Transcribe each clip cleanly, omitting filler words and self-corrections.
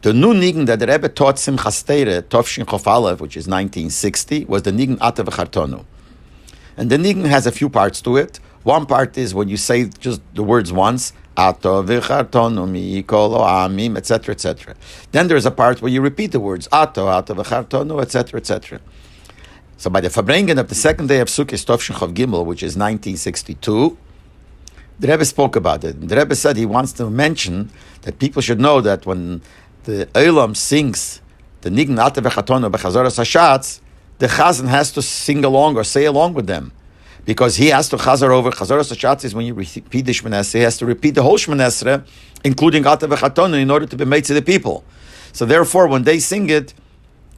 The new nigun that the Rebbe taught Simchas Torah, Tovshin Chof Aleph, which is 1960, was the nigun Ata V'Chartonu. And the nigun has a few parts to it. One part is when you say just the words once, Ata V'Chartonu Mikol Amim, etc., etc. Then there's a part where you repeat the words Ata V'Chartonu, etc., etc. So by the Farbrengen of the second day of Sukkot Tovshin Chof Gimel, which is 1962, the Rebbe spoke about it. The Rebbe said he wants to mention that people should know that when the Olam sings the Nigun Ata V'Chartonu B'Chazoras HaShatz, the Chazan has to sing along or say along with them. Because he has to chazar over. Chazoras HaShatz is when you repeat the Shmoneh Esrei, he has to repeat the whole Shmoneh Esrei, including Ata V'Chartonu, in order to be made to the people. So therefore, when they sing it,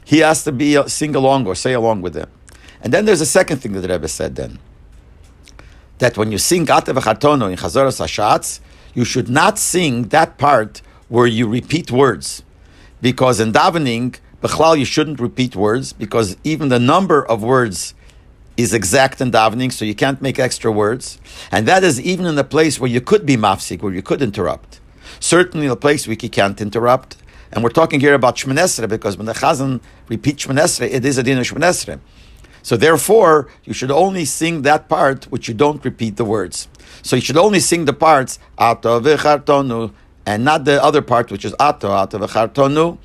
he has to sing along or say along with them. And then there's a second thing that the Rebbe said then. That when you sing Ata V'Chartonu in Chazoras HaShatz, you should not sing that part where you repeat words. Because in davening, B'chlal, you shouldn't repeat words, because even the number of words is exact in davening, so you can't make extra words. And that is even in a place where you could be mafsik, where you could interrupt. Certainly in a place where you can't interrupt. And we're talking here about Shmoneh Esrei, because when the Chazan repeats Shmoneh Esrei, it is a din of Shmoneh Esrei. So therefore, you should only sing that part which you don't repeat the words. So you should only sing the parts Ata V'Chartonu, and not the other part, which is Ata V'Chartonu.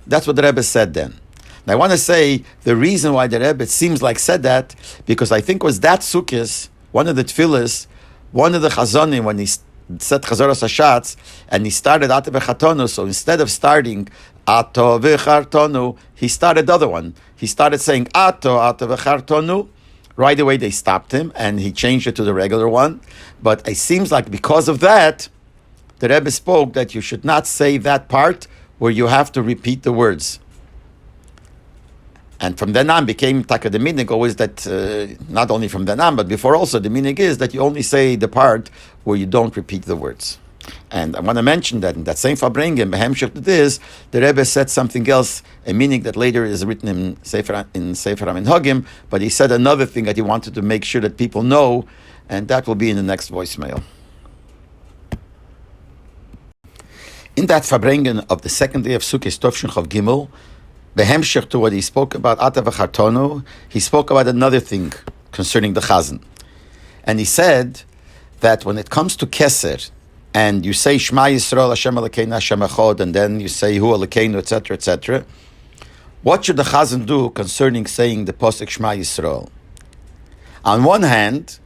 That's what the Rebbe said then. And I want to say the reason why the Rebbe seems like said that, because I think was that Sukkos, one of the Tfilis, one of the Chazonim, when he said Chazoras HaShatz, and he started Ata V'Chartonu, so instead of starting Ata V'Chartonu, he started the other one. He started saying Ata V'Chartonu. Right away they stopped him, and he changed it to the regular one. But it seems like because of that, the Rebbe spoke that you should not say that part where you have to repeat the words. And from then on became taka the minig always that, not only from then on, but before also, the minig is that you only say the part where you don't repeat the words. And I want to mention that in that same Farbrengen, behemshich to this, the Rebbe said something else, a meaning that later is written in Sefer HaMinhagim, but he said another thing that he wanted to make sure that people know, and that will be in the next voicemail. In that Farbrengen of the second day of Sukkot Tovshin Chof Gimel, behemshich to what he spoke about Ata V'Chartonu, he spoke about another thing concerning the Chazan. And he said that when it comes to Keser, and you say Shema Yisrael Hashem Elokeinu Hashem Echad, and then you say Hu Elokeinu, etc., etc., what should the Chazan do concerning saying the Posek Shema Yisrael? On one hand,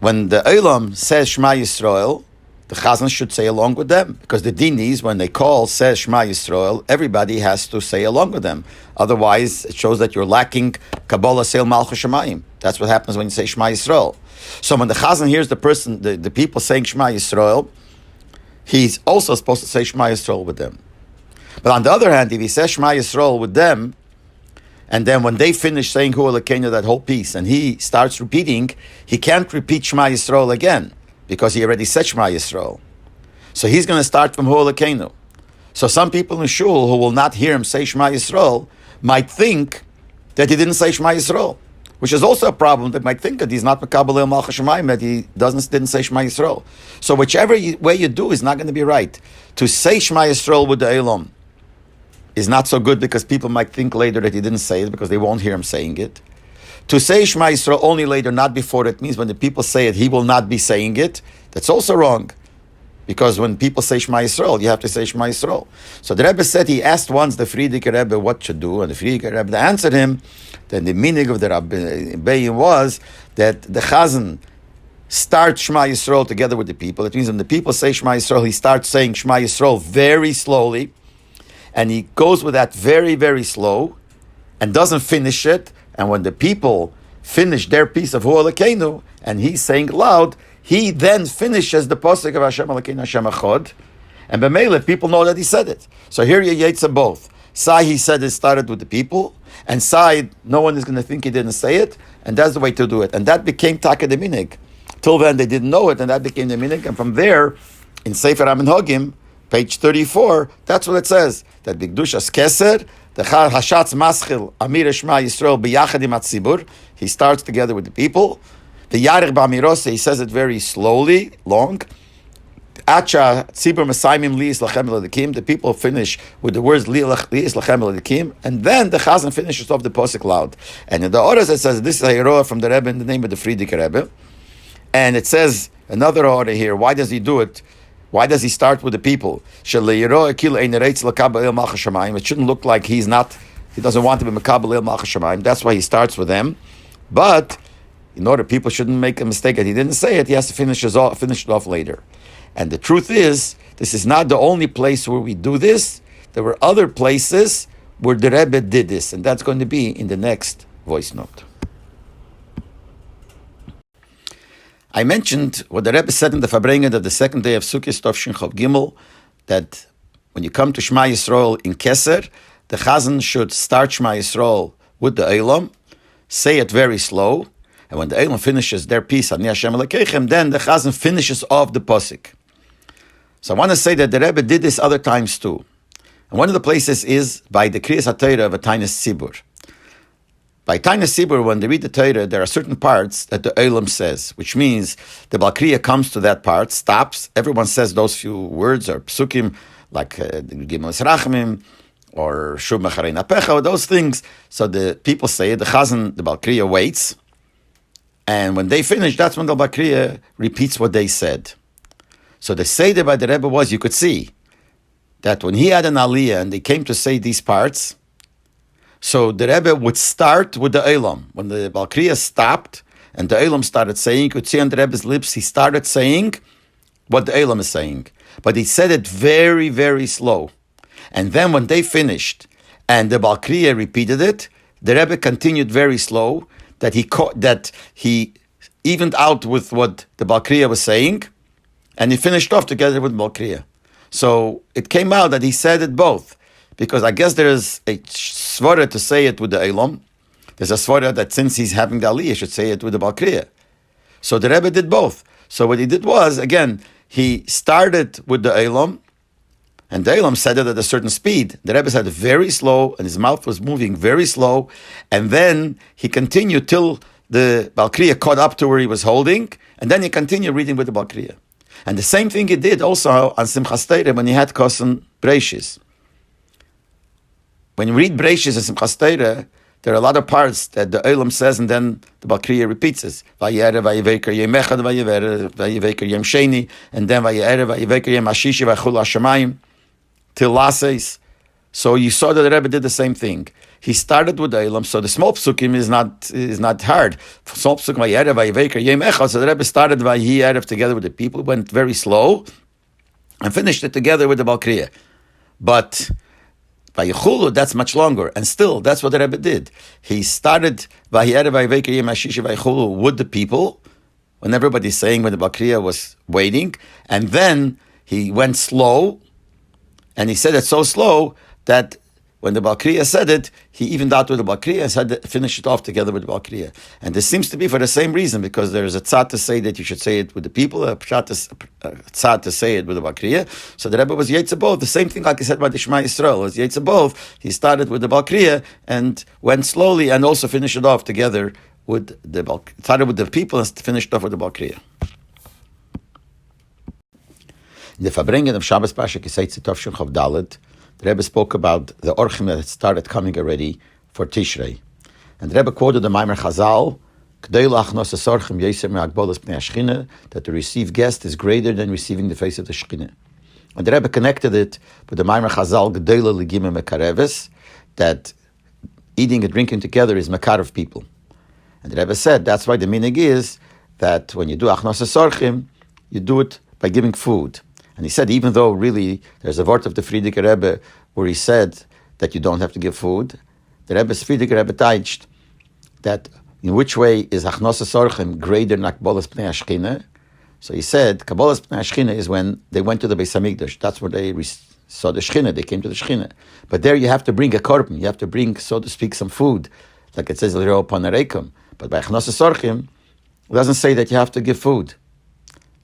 when the Olam says Shema Yisrael, the Chazan should say along with them, because the din is when they says Shema Yisrael, everybody has to say along with them. Otherwise, it shows that you're lacking Kabbalah Seil Malchus Shemayim. That's what happens when you say Shema Yisrael. So when the Chazan hears the people saying Shema Yisrael, he's also supposed to say Shema Yisrael with them. But on the other hand, if he says Shema Yisrael with them, and then when they finish saying Hu Elokeinu, that whole piece, and he starts repeating, he can't repeat Shema Yisrael again, because he already said Shema Yisrael. So he's going to start from Hu Elokeinu. So some people in Shul who will not hear him say Shema Yisrael might think that he didn't say Shema Yisrael, which is also a problem. They might think that he's not Mekabel El Malchus Shemayim, that he didn't say Shema Yisrael. So whichever way you do is not going to be right. To say Shema Yisrael with the Elam is not so good, because people might think later that he didn't say it because they won't hear him saying it. To say Shema Yisrael only later, not before, it means when the people say it, he will not be saying it. That's also wrong. Because when people say Shema Yisrael, you have to say Shema Yisrael. So the Rebbe said he asked once the Frierdiker Rebbe what to do, and the Frierdiker Rebbe answered him. Then the meaning of the Rebbe was that the Chazan starts Shema Yisrael together with the people. It means when the people say Shema Yisrael, he starts saying Shema Yisrael very slowly, and he goes with that very, very slow, and doesn't finish it. And when the people finish their piece of Hu Elokeinu, and he's saying loud, he then finishes the posuk of Hashem Elokeinu Hashem Echad, and b'meila people know that he said it. So here you yetsa both. Sai, he said it started with the people, and Sai, no one is going to think he didn't say it, and that's the way to do it. And that became Taka de Minig. Till then they didn't know it, and that became the Minig. And from there, in Sefer HaMinhagim, page 34, that's what it says, that Bigdushas Keser, the Hashatz Maschil, Amir Shema Yisrael, B'yachadim Atzibur, he starts together with the people. The Yarech B'Amirose, he says it very slowly, long. Acha tzibur masayimim liis lachem l'edikim. The people finish with the words liis lachem l'edikim, and then the Chazan finishes off the posuk loud. And in the orders it says this is a hero from the Rebbe in the name of the Frierdiker Rebbe, and it says another order here. Why does he do it? Why does he start with the people? It shouldn't look like he doesn't want to be Mekabel El Malchus Shamayim. That's why he starts with them. But in order people shouldn't make a mistake that he didn't say it, he has to finish it off later. And the truth is, this is not the only place where we do this. There were other places where the Rebbe did this, and that's going to be in the next voice note. I mentioned what the Rebbe said in the Farbrengen of the second day of Sukkot Tovshin Chav Gimel, that when you come to Shema Yisrael in Keser, the Chazan should start Shema Yisrael with the Eilam, say it very slow, and when the Eilam finishes their piece, Ani Hashem Elokeichem, then the Chazan finishes off the posik. So I want to say that the Rebbe did this other times too. And one of the places is by the Kriyas HaTorah of a Tainas Tzibur. By Tainas Tzibur, when they read the Torah, there are certain parts that the Eilam says, which means the Bal Kriya comes to that part, stops, everyone says those few words, or psukim, like Gimel Esrachmim, or Shub Mecharei Napecha, or those things. So the people say it, the Chazan, the Bal Kriya waits, and when they finish, that's when the Bal Kriya repeats what they said. So the Seder by the Rebbe was, you could see, that when he had an Aliyah and they came to say these parts, so the Rebbe would start with the Eilam. When the Bal Kriya stopped and the Eilam started saying, you could see on the Rebbe's lips, he started saying what the Eilam is saying. But he said it very, very slow. And then when they finished and the Bal Kriya repeated it, the Rebbe continued very slow, that he evened out with what the Bal Kriya was saying, and he finished off together with Bal Kriya. So it came out that he said it both, because I guess there is a svara to say it with the Eilam. There's a svara that since he's having the Aliyah, he should say it with the Bal Kriya. So the Rebbe did both. So what he did was, again, he started with the Eilam, and the Eilam said it at a certain speed. The Rebbe said it very slow, and his mouth was moving very slow, and then he continued till the Bal Kriya caught up to where he was holding, and then he continued reading with the Bal Kriya. And the same thing he did also on Simchas Torah when he had Kosan Breishis. When you read Breishis and Simchas Torah, there are a lot of parts that the Eilam says, and then the Bal Kriya repeats it. Vayere, vayeveker yem echad, vayeveker yem sheni, and then vayere, vayeveker yem ashishi, vaychul hashamayim, till lases. So you saw that the Rebbe did the same thing. He started with the Eilam, so the small psukim is not hard. Small psukim vayere, vayeveker yem echad. So the Rebbe started vayerev together with the people, went very slow, and finished it together with the Bal Kriya. But Vayichulu, that's much longer, and still, that's what the Rebbe did. He started Vayere Vayeveker Yem Hashishi Vayichulu with the people, when everybody's saying when the Bal Kriya was waiting, and then he went slow, and he said it so slow that when the Bal Kriya said it, he evened out with the Bal Kriya and finished it off together with the Bal Kriya. And this seems to be for the same reason, because there is a tzad to say that you should say it with the people, a tzad to say it with the Bal Kriya. So the Rebbe was Yetzer both. The same thing like he said about the Shema Yisrael, was Yetzer both. He started with the Bal Kriya and went slowly and also finished it off together with the started with the people and finished off with the Bal Kriya. In the Farbrengen of Shabbos Pasha Kiseitz Tovshin Chav Dalet, the Rebbe spoke about the orchim that had started coming already for Tishrei. And the Rebbe quoted the Maimer Chazal, that to receive guest is greater than receiving the face of the Shekhinah. And the Rebbe connected it with the Maimer Chazal, that eating and drinking together is makar of people. And the Rebbe said that's why the minig is that when you do achnos sorchim, you do it by giving food. And he said, even though really there's a word of the Frierdiker Rebbe where he said that you don't have to give food, the Frierdiker Rebbe teached that in which way is Achnos Sorchem greater than Kabbalas Pnei Ashchina. So he said, Kabbalas Pnei Ashchina is when they went to the Beis Hamikdash. That's where they saw the Shechina, they came to the Shechina. But there you have to bring a korban, you have to bring, so to speak, some food, like it says, L'reo Panarekum. But by Achnos Sorchem, it doesn't say that you have to give food.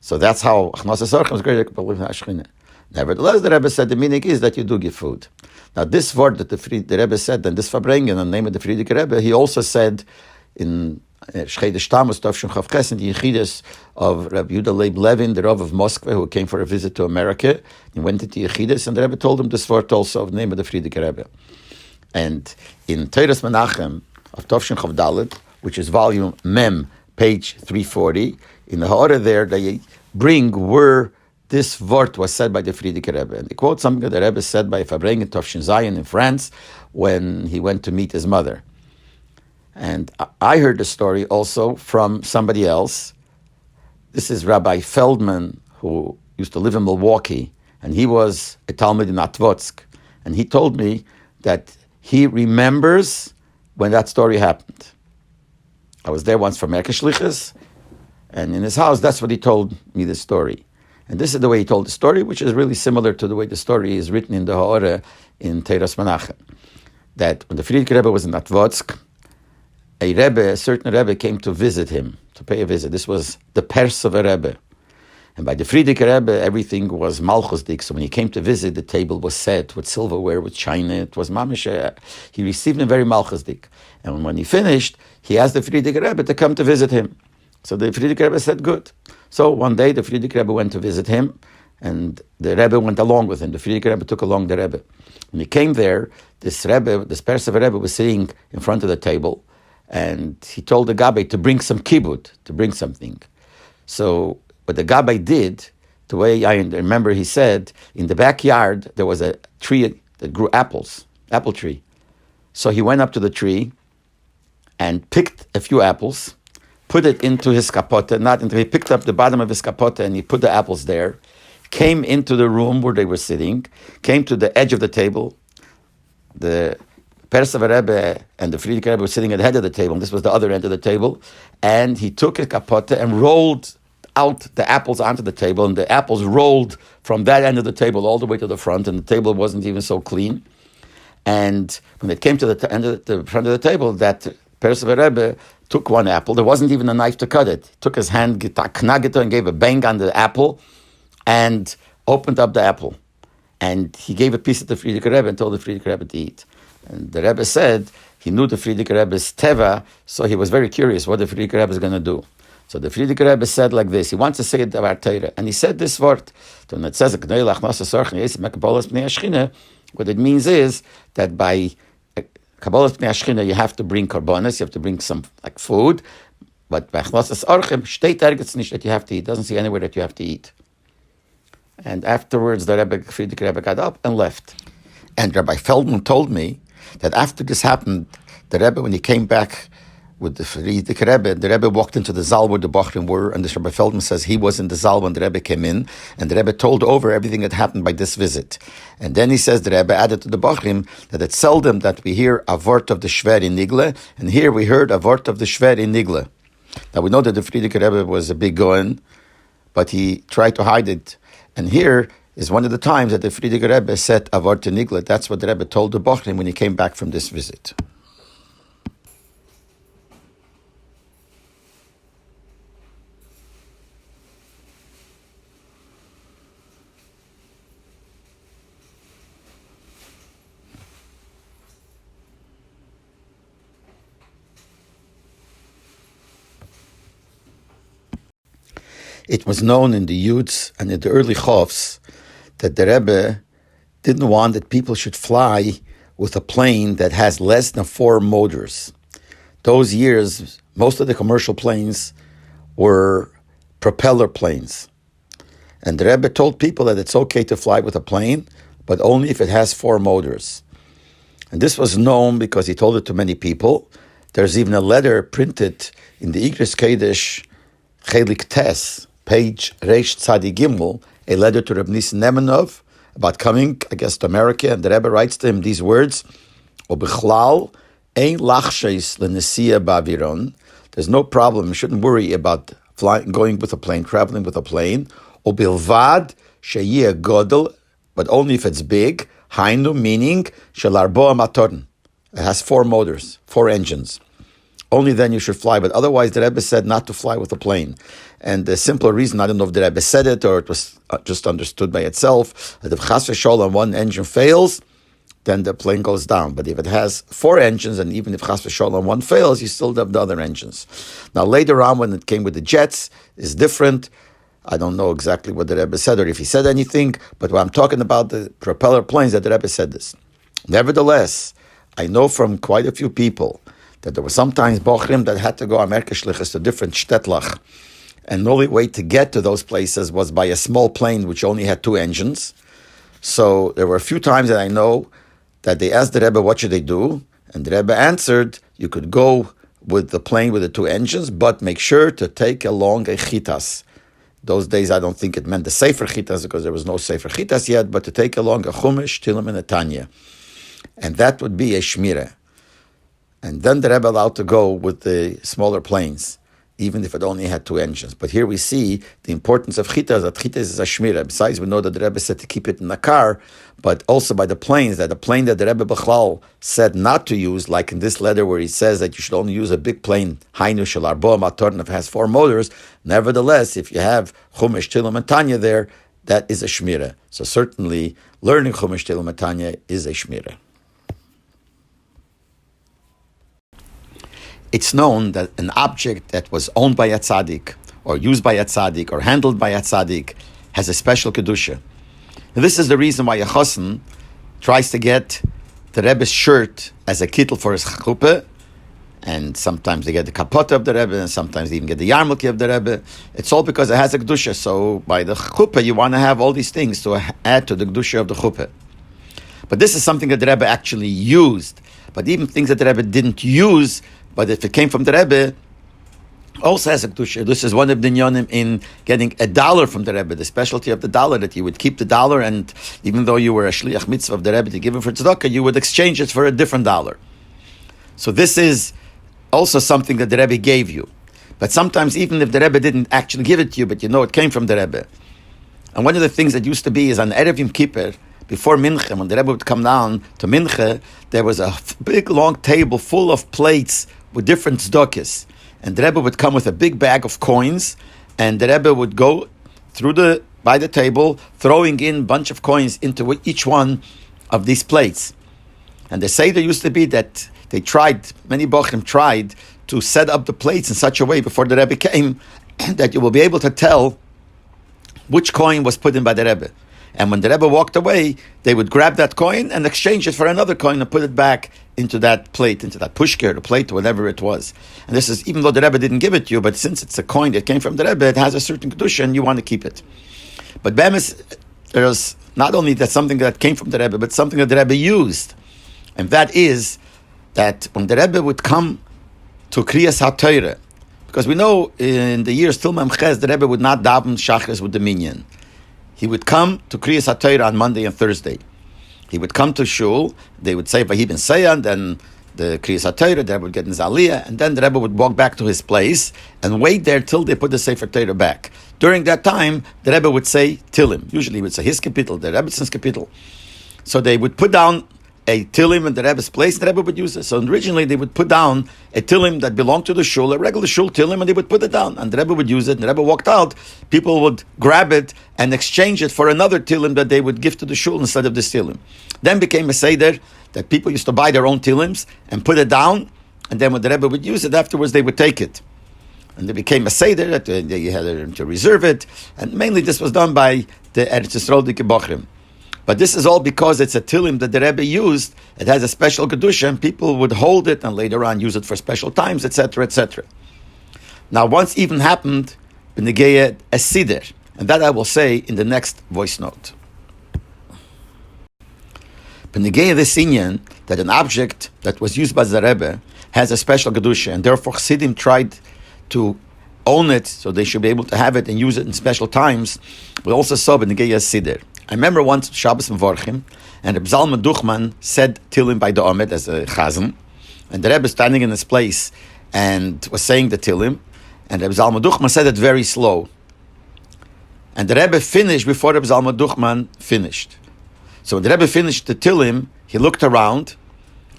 So that's how Achnos Sorchem is greater than Kabbalas Pnei Ashchina. Nevertheless, the Rebbe said the meaning is that you do give food. Now, this word that the Rebbe said, and this Farbrengen, in the name of the Frierdiker Rebbe, he also said in Chassidus Tammuz Tovshin Chav Ches, in the Yechidus of Rabbi Leibel Levin, the Rav of Moscow, who came for a visit to America. He went into Yechidus, and the Rebbe told him this word also of the name of the Frierdiker Rebbe. And in Teiras Menachem of Tovshin Chav Dalet, which is volume Mem, page 340, in the Ha'ara there, they bring where this word was said by the Frierdiker Rebbe. And they quote something that the Rebbe said by Fabrengen Tovshin Zayin in France when he went to meet his mother. And I heard the story also from somebody else. This is Rabbi Feldman, who used to live in Milwaukee, and he was a Talmud in Atvotsk. And he told me that he remembers when that story happened. I was there once for Merke Shlichus, and in his house, that's what he told me, the story. And this is the way he told the story, which is really similar to the way the story is written in the Ha'ara in Teiras Menachem. That when the Frierdiker Rebbe was in Atvotsk, a certain Rebbe came to visit him, to pay a visit. This was the pers of a Rebbe. And by the Frierdiker Rebbe, everything was malchusdik. So when he came to visit, the table was set with silverware, with china. It was mamish. He received him very malchusdik. And when he finished, he asked the Frierdiker Rebbe to come to visit him. So the Frierdiker Rebbe said, good. So one day, the Frierdiker Rebbe went to visit him, and the Rebbe went along with him. The Frierdiker Rebbe took along the Rebbe. When he came there, this Rebbe, this pers of a Rebbe, was sitting in front of the table, and he told the Gabbai to bring some kibbut, to bring something. So what the Gabbai did, the way I remember, he said, in the backyard, there was a tree that grew apples, apple tree. So he went up to the tree and picked a few apples, put it into his kapote, he picked up the bottom of his kapote and he put the apples there, came into the room where they were sitting, came to the edge of the table. The Pers of a Rebbe and the Frierdiker Rebbe were sitting at the head of the table, and this was the other end of the table, and he took a kapote and rolled out the apples onto the table, and the apples rolled from that end of the table all the way to the front, and the table wasn't even so clean. And when it came to the end of the front of the table, that Pers of a Rebbe took one apple. There wasn't even a knife to cut it. He took his hand, knagita, and gave a bang on the apple, and opened up the apple. And he gave a piece to the Frierdiker Rebbe and told the Frierdiker Rebbe to eat. And the Rebbe said he knew the Frierdiker Rebbe's teva, so he was very curious what the Frierdiker Rebbe is going to do. So the Frierdiker Rebbe said like this. He wants to say it about Torah, and he said this word. When it says what it means is that by Kabbalas Pnei Ashchina you have to bring karbonas, you have to bring some like food, but by Chnosas Orchim, steht ergens nicht that you have to eat. Doesn't see anywhere that you have to eat. And afterwards, the Frierdiker Rebbe got up and left. And Rabbi Feldman told me that after this happened, the Rebbe, when he came back with the Frierdiker Rebbe, the Rebbe walked into the Zal where the Bachrim were, and the Rabbi Feldman says he was in the Zal when the Rebbe came in, and the Rebbe told over everything that happened by this visit. And then he says the Rebbe added to the Bachrim that it's seldom that we hear a word of the Shver in Nigle, and here we heard a word of the Shver in Nigle. Now we know that the Frierdiker Rebbe was a big goen, but he tried to hide it. And here is one of the times that the Frierdiker Rebbe said a word to Nigle. That's what the Rebbe told the Bachrim when he came back from this visit. It was known in the Yuds and in the early Chovs that the Rebbe didn't want that people should fly with a plane that has less than 4 motors. Those years, most of the commercial planes were propeller planes. And the Rebbe told people that it's okay to fly with a plane, but only if it has 4 motors. And this was known because he told it to many people. There's even a letter printed in the Igris Kodesh Chelik Tes, page Reish Tzadi Gimel, a letter to Reb Nissen Nemenov about coming, I guess, to America, and the Rebbe writes to him these words: "Obichlal ein lachsheis lenesia ba'aviron." There's no problem. You shouldn't worry about flying, going with a plane, traveling with a plane. Obilvad sheyeh godel, but only if it's big. Hainu, meaning shelarboa matoren. It has 4 motors, 4 engines. Only then you should fly, but otherwise the Rebbe said not to fly with a plane. And the simpler reason, I don't know if the Rebbe said it or it was just understood by itself, that if Chas v'Sholom one engine fails, then the plane goes down. But if it has 4 engines, and even if Chas v'Sholom one fails, you still have the other engines. Now later on, when it came with the jets, is different. I don't know exactly what the Rebbe said or if he said anything, but when I'm talking about the propeller planes, that the Rebbe said this. Nevertheless, I know from quite a few people that there were sometimes bochrim that had to go Amerika Shlichus to different shtetlach, and the only way to get to those places was by a small plane which only had 2 engines. So there were a few times that I know that they asked the Rebbe, what should they do? And the Rebbe answered, you could go with the plane with the 2 engines, but make sure to take along a chitas. Those days, I don't think it meant the Sefer Chitas, because there was no Sefer Chitas yet, but to take along a Chumash, Tilim, and a Tanya. And that would be a Shmirah. And then the Rebbe allowed to go with the smaller planes, even if it only had 2 engines. But here we see the importance of Chitas, that Chitas is a Shmirah. Besides, we know that the Rebbe said to keep it in the car, but also by the planes, that the plane that the Rebbe Bechlal said not to use, like in this letter where he says that you should only use a big plane, Hainu Shel Arbo Matorn, if it has 4 motors. Nevertheless, if you have Chumash, Tilim, and Tanya there, that is a Shmirah. So certainly, learning Chumash, Tilim, and Tanya is a Shmirah. It's known that an object that was owned by a tzaddik, or used by a tzaddik, or handled by a tzaddik, has a special kedusha. And this is the reason why a chassan tries to get the Rebbe's shirt as a kittel for his chuppah, and sometimes they get the kapota of the Rebbe, and sometimes they even get the yarmulke of the Rebbe. It's all because it has a kedusha. So by the chuppah, you want to have all these things to add to the kedusha of the chuppah. But this is something that the Rebbe actually used. But even things that the Rebbe didn't use, but if it came from the Rebbe, also has a kedusha. This is one of the nyonim in getting $1 from the Rebbe, the specialty of the dollar, that you would keep the dollar, and even though you were a shliach mitzvah of the Rebbe to give it for tzedakah, you would exchange it for a different dollar. So this is also something that the Rebbe gave you. But sometimes, even if the Rebbe didn't actually give it to you, but you know it came from the Rebbe. And one of the things that used to be is on Erev Yom Kippur, before Mincha, when the Rebbe would come down to Mincha, there was a big long table full of plates with different tzedakahs. And the Rebbe would come with a big bag of coins, and the Rebbe would go by the table, throwing in a bunch of coins into each one of these plates. And the Seder used to be that many Bochrim tried to set up the plates in such a way before the Rebbe came that you will be able to tell which coin was put in by the Rebbe. And when the Rebbe walked away, they would grab that coin and exchange it for another coin and put it back into that plate, into that pushker, the plate, whatever it was. And this is, even though the Rebbe didn't give it to you, but since it's a coin that came from the Rebbe, it has a certain kedusha and you want to keep it. But Bemis, there's not only that something that came from the Rebbe, but something that the Rebbe used. And that is that when the Rebbe would come to Kriyas HaTorah, because we know in the years till Memches, the Rebbe would not daven Shachris with the minyan. He would come to Kriyas HaTorah on Monday and Thursday. He would come to Shul, they would say Vahi ben Sayan, then the Kriyas HaTorah, the Rebbe would get in Zaliyah, and then the Rebbe would walk back to his place and wait there till they put the Sefer Torah back. During that time, the Rebbe would say Tilim. Usually he would say his kapitel, the Rebbe's kapitel. So they would put down a Tilim in the Rebbe's place, and the Rebbe would use it. So originally they would put down a Tilim that belonged to the Shul, a regular Shul Tilim, and they would put it down. And the Rebbe would use it, and the Rebbe walked out. People would grab it and exchange it for another Tilim that they would give to the Shul instead of this Tilim. Then became a Seder that people used to buy their own Tilims and put it down, and then when the Rebbe would use it, afterwards they would take it. And it became a Seder that you had to reserve it, and mainly this was done by the Eretz Yisrael Dike Bochrim. But this is all because it's a Tilim that the Rebbe used. It has a special kedusha, and people would hold it and later on use it for special times, etc., etc. Now, once even happened, b'negeya a Siddur, and that I will say in the next voice note. B'negeya this inyan, that an object that was used by the Rebbe has a special kedusha, and therefore Chassidim tried to own it, so they should be able to have it and use it in special times. We also saw b'negeya Siddur. I remember once Shabbos Mevorchim, and Reb Zalman Duchman said Tilim by the Omed as a chazan, and the Rebbe standing in his place and was saying the Tilim, and Reb Zalman Duchman said it very slow. And the Rebbe finished before Reb Zalman Duchman finished. So when the Rebbe finished the Tilim, he looked around.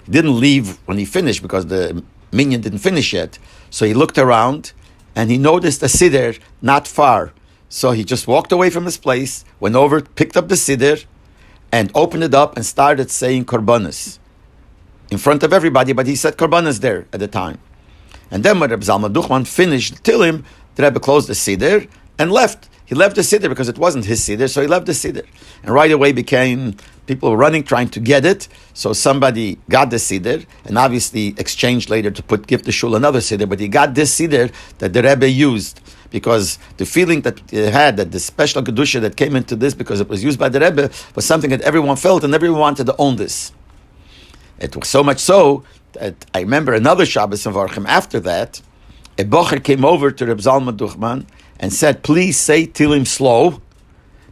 He didn't leave when he finished because the minyan didn't finish yet. So he looked around and he noticed a Siddur not far. So he just walked away from his place, went over, picked up the Siddur, and opened it up and started saying korbanos in front of everybody, but he said korbanos there at the time. And then when Reb Zalman Duchman finished Tilim, the Rebbe closed the Siddur and left. He left the Siddur because it wasn't his Siddur, so he left the Siddur. And right away people were running, trying to get it, so somebody got the Siddur, and obviously exchanged later to give the Shul another Siddur, but he got this Siddur that the Rebbe used, because the feeling that he had, that the special Kedusha that came into this because it was used by the Rebbe, was something that everyone felt, and everyone wanted to own this. It was so much so that I remember another Shabbos in Varchim after that, a bocher came over to Reb Zalman Duchman and said, please say Tilim slow,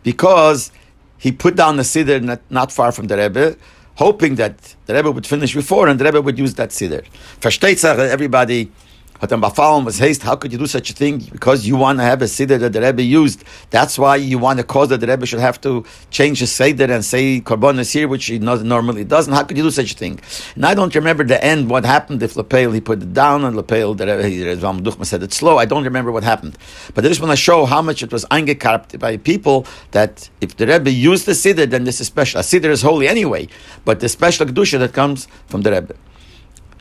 because he put down the Siddur not far from the Rebbe, hoping that the Rebbe would finish before and the Rebbe would use that Siddur. Versteht sich, everybody hat him befallen, was haste, how could you do such a thing? Because you want to have a Siddur that the Rebbe used. That's why you want to cause that the Rebbe should have to change his Siddur and say korbanos here, which he normally doesn't. How could you do such a thing? And I don't remember the end, what happened if Lepeil, he put it down, and Lepeil, the Rebbe said it slow. I don't remember what happened. But I just want to show how much it was eingekarpt by people, that if the Rebbe used the Siddur, then this is special. A Siddur is holy anyway, but the special Kedusha that comes from the Rebbe.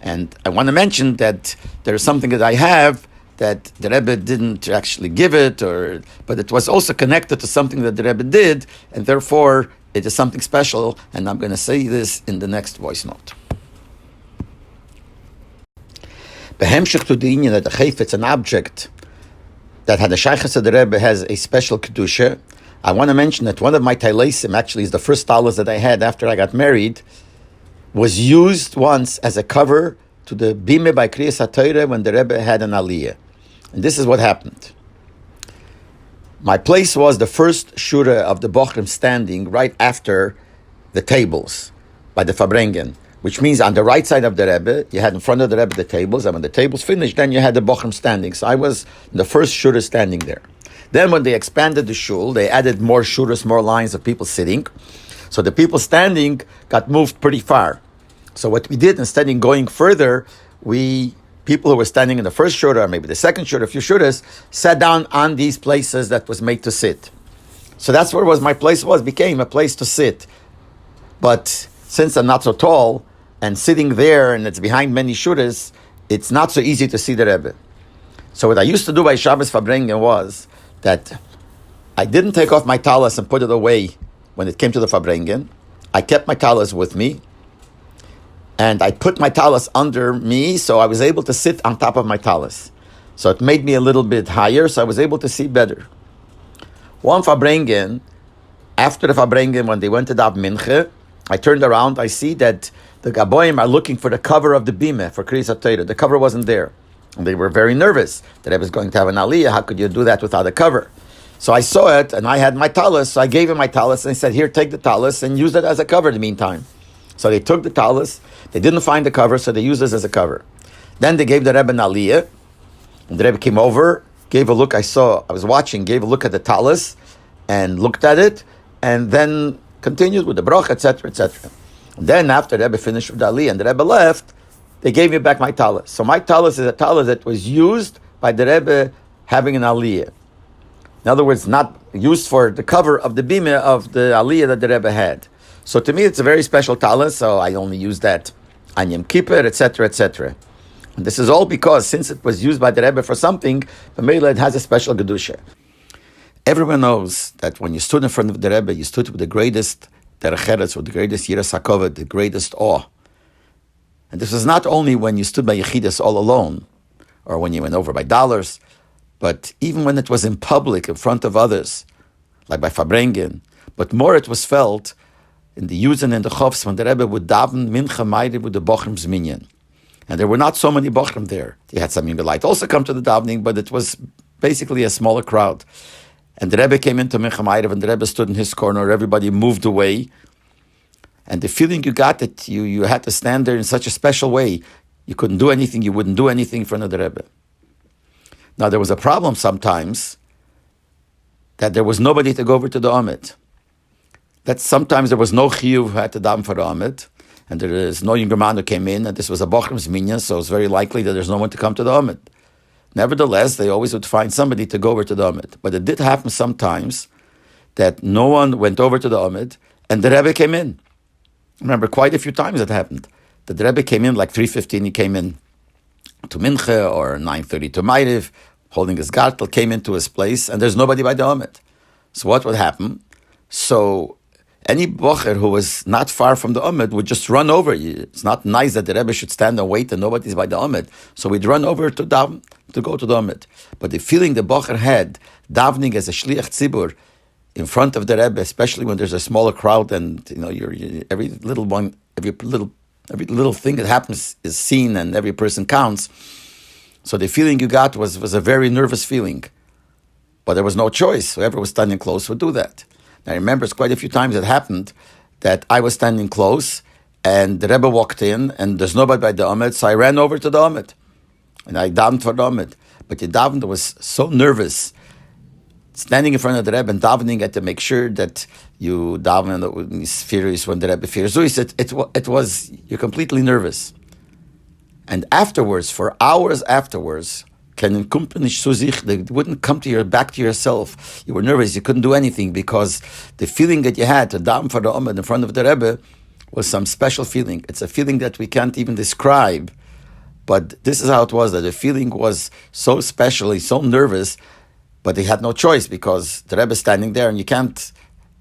And I want to mention that there is something that I have that the Rebbe didn't actually give it, but it was also connected to something that the Rebbe did, and therefore it is something special, and I'm going to say this in the next voice note. Behemshich to the Inyan that the Chayfetz, an object that had a Shaykhas of the Rebbe, has a special Kedusha. I want to mention that one of my Taileisim, actually is the first talis that I had after I got married, was used once as a cover to the Bime by Kriyas HaTorah when the Rebbe had an Aliyah. And this is what happened. My place was the first shura of the Bochrim standing right after the tables by the Fabrengen, which means on the right side of the Rebbe, you had in front of the Rebbe the tables, and when the tables finished, then you had the Bochrim standing. So I was the first shura standing there. Then when they expanded the shul, they added more shuras, more lines of people sitting. So the people standing got moved pretty far. So what we did, instead of going further, people who were standing in the first shura, or maybe the second shura, a few shuras, sat down on these places that was made to sit. So that's where my place became a place to sit. But since I'm not so tall, and sitting there, and it's behind many shuras, it's not so easy to see the Rebbe. So what I used to do by Shabbos Fabrengen was that I didn't take off my talis and put it away when it came to the Fabrengen. I kept my talis with me, and I put my talis under me, so I was able to sit on top of my talis. So it made me a little bit higher, so I was able to see better. One Fabrengen, after the Fabrengen, when they went to Dav Minche, I turned around, I see that the Gaboim are looking for the cover of the Bime, for Kriyas HaTorah. The cover wasn't there. And they were very nervous that I was going to have an Aliyah. How could you do that without a cover? So I saw it, and I had my talis, so I gave him my talis, and I said, here, take the talis, and use it as a cover in the meantime. So they took the talis, they didn't find the cover, so they used this as a cover. Then they gave the Rebbe an Aliyah, and the Rebbe came over, gave a look, I was watching, gave a look at the talis, and looked at it, and then continued with the bracha, etc., etc. Then after the Rebbe finished with the Aliyah, and the Rebbe left, they gave me back my talis. So my talis is a talis that was used by the Rebbe having an Aliyah. In other words, not used for the cover of the bimah of the Aliyah that the Rebbe had. So to me, it's a very special talis, so I only use that on Yom Kippur, etc., etc. And this is all because, since it was used by the Rebbe for something, the Mela, it has a special Gedusha. Everyone knows that when you stood in front of the Rebbe, you stood with the greatest Derech Eretz, with the greatest Yiras HaKovod, the greatest awe. And this was not only when you stood by Yechidus all alone, or when you went over by dollars, but even when it was in public, in front of others, like by Fabrengen. But more it was felt in the Yuzen and the Chofs, when the Rebbe would daven Mincha Meire with the Bochrim's minyan. And there were not so many Bochrim there. You had some younger light also come to the davening, but it was basically a smaller crowd. And the Rebbe came into Mincha Meire, and the Rebbe stood in his corner, everybody moved away. And the feeling you got that you had to stand there in such a special way, you couldn't do anything, you wouldn't do anything in front of the Rebbe. Now, there was a problem sometimes that there was nobody to go over to the Amid. That sometimes there was no Chiyuv who had to daven for the Amid, and there is no younger man who came in, and this was a Bochrim's minyan, so it's very likely that there's no one to come to the Amid. Nevertheless, they always would find somebody to go over to the Amid. But it did happen sometimes that no one went over to the Amid, and the Rebbe came in. Remember, quite a few times it happened. The Rebbe came in like 3:15. He came in to Mincha, or 9:30 to Ma'ariv, holding his gartel, came into his place, and there's nobody by the Omid. So what would happen? So any bocher who was not far from the Omid would just run over. It's not nice that the Rebbe should stand and wait and nobody's by the Omid. So we'd run over to daven, to go to the Omid. But the feeling the bocher had, davening as a shliach tzibur in front of the Rebbe, especially when there's a smaller crowd, and every little thing that happens is seen and every person counts. So the feeling you got was a very nervous feeling. But there was no choice. Whoever was standing close would do that. Now, I remember it's quite a few times it happened that I was standing close and the Rebbe walked in and there's nobody by the Omid, so I ran over to the Omid and I davened for the Omid. But the davener was so nervous, standing in front of the Rebbe and davening to make sure that you daven in Sfiris when the Rebbe fears. So he said, you're completely nervous. And afterwards, for hours afterwards, they wouldn't come back to yourself. You were nervous, you couldn't do anything because the feeling that you had to daven for the Omid in front of the Rebbe was some special feeling. It's a feeling that we can't even describe. But this is how it was, that the feeling was so special, he's so nervous, but he had no choice because the Rebbe is standing there and you can't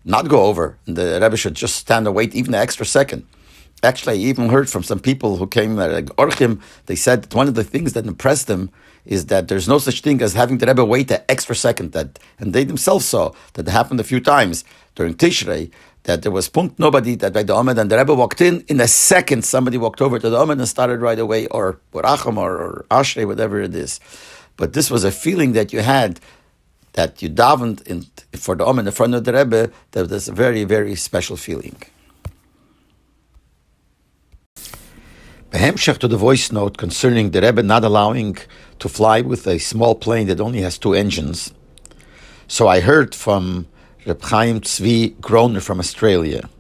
not go over. And the Rebbe should just stand and wait even an extra second. Actually, I even heard from some people who came, like Orchim, they said that one of the things that impressed them is that there's no such thing as having the Rebbe wait an extra second. And they themselves saw that it happened a few times during Tishrei, that there was nobody that by the Omid, and the Rebbe walked in a second, somebody walked over to the Omid and started right away, or Baracham or Ashrei, whatever it is. But this was a feeling that you had, that you davened for the Omid in front of the Rebbe, that was a very, very special feeling. Behemshach to the voice note concerning the Rebbe not allowing to fly with a small plane that only has 2 engines. So I heard from Reb Chaim Tzvi Groner from Australia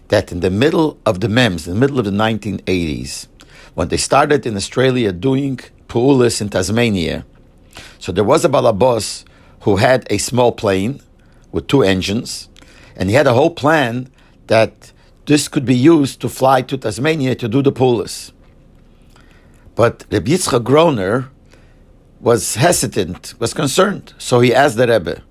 that in the middle of the MEMS, in the middle of the 1980s, when they started in Australia doing Pu'ulis in Tasmania, so there was a balabos who had a small plane with 2 engines, and he had a whole plan that this could be used to fly to Tasmania to do the Pu'ulis. But Reb Yitzchak Groner was hesitant, was concerned. So he asked the Rebbe.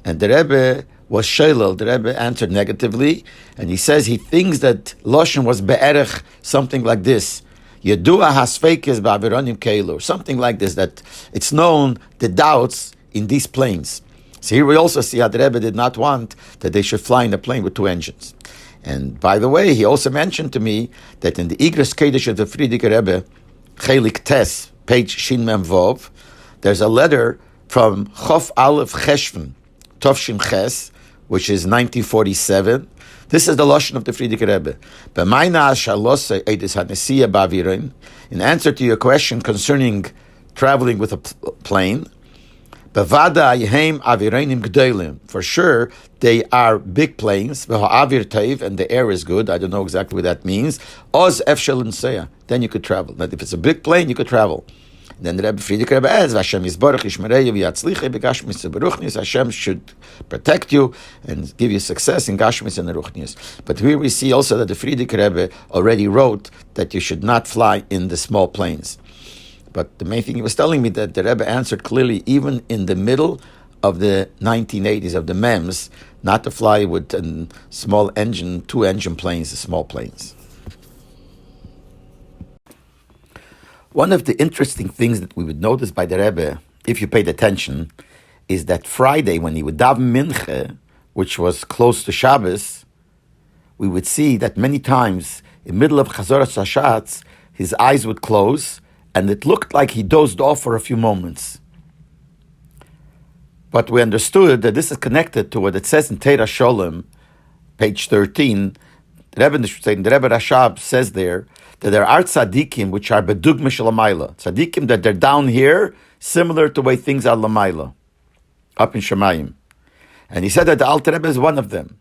And the Rebbe was shalal. The Rebbe answered negatively. And he says he thinks that Loshen was be'erech, something like this. Yedua hasfeikes ba'avironim keilu. Something like this, that it's known the doubts in these planes. So here we also see how the Rebbe did not want that they should fly in a plane with 2 engines. And by the way, he also mentioned to me that in the Igros Kodesh of the Frierdiker Rebbe, Chelik Tes, page Shin Mem Vov, there's a letter from Chof Aleph Cheshvan, Tovshin Ches, which is 1947. This is the Lashon of the Frierdiker Rebbe. B'mayna shalose edis hanesiya ba'avirin. In answer to your question concerning traveling with a plane, Bevada Yehem Avirenim G'dolim. For sure, they are big planes. Avir Teiv, and the air is good. I don't know exactly what that means. Oz Efshel Seya. Then you could travel. But if it's a big plane, you could travel. Then the Rebbe Frierdiker Rebbe adds, Hashem Yisborach Yishmerei V'yatzlichei B'gashmis Beruchnis. Hashem should protect you and give you success in Gashmis and Ruchnis. But here we see also that the Frierdiker Rebbe already wrote that you should not fly in the small planes. But the main thing he was telling me that the Rebbe answered clearly, even in the middle of the 1980s, of the MEMS, not to fly with a small engine, 2-engine planes, the small planes. One of the interesting things that we would notice by the Rebbe, if you paid attention, is that Friday, when he would daven Mincha, which was close to Shabbos, we would see that many times, in the middle of Chazoras Hashatz, his eyes would close, and it looked like he dozed off for a few moments. But we understood that this is connected to what it says in Teira Sholem, page 13. The Rebbe Rashab says there that there are tzaddikim which are bedugma shalamayla. Tzaddikim that they're down here, similar to the way things are lamayla, up in Shemayim. And he said that the Alter Rebbe is one of them.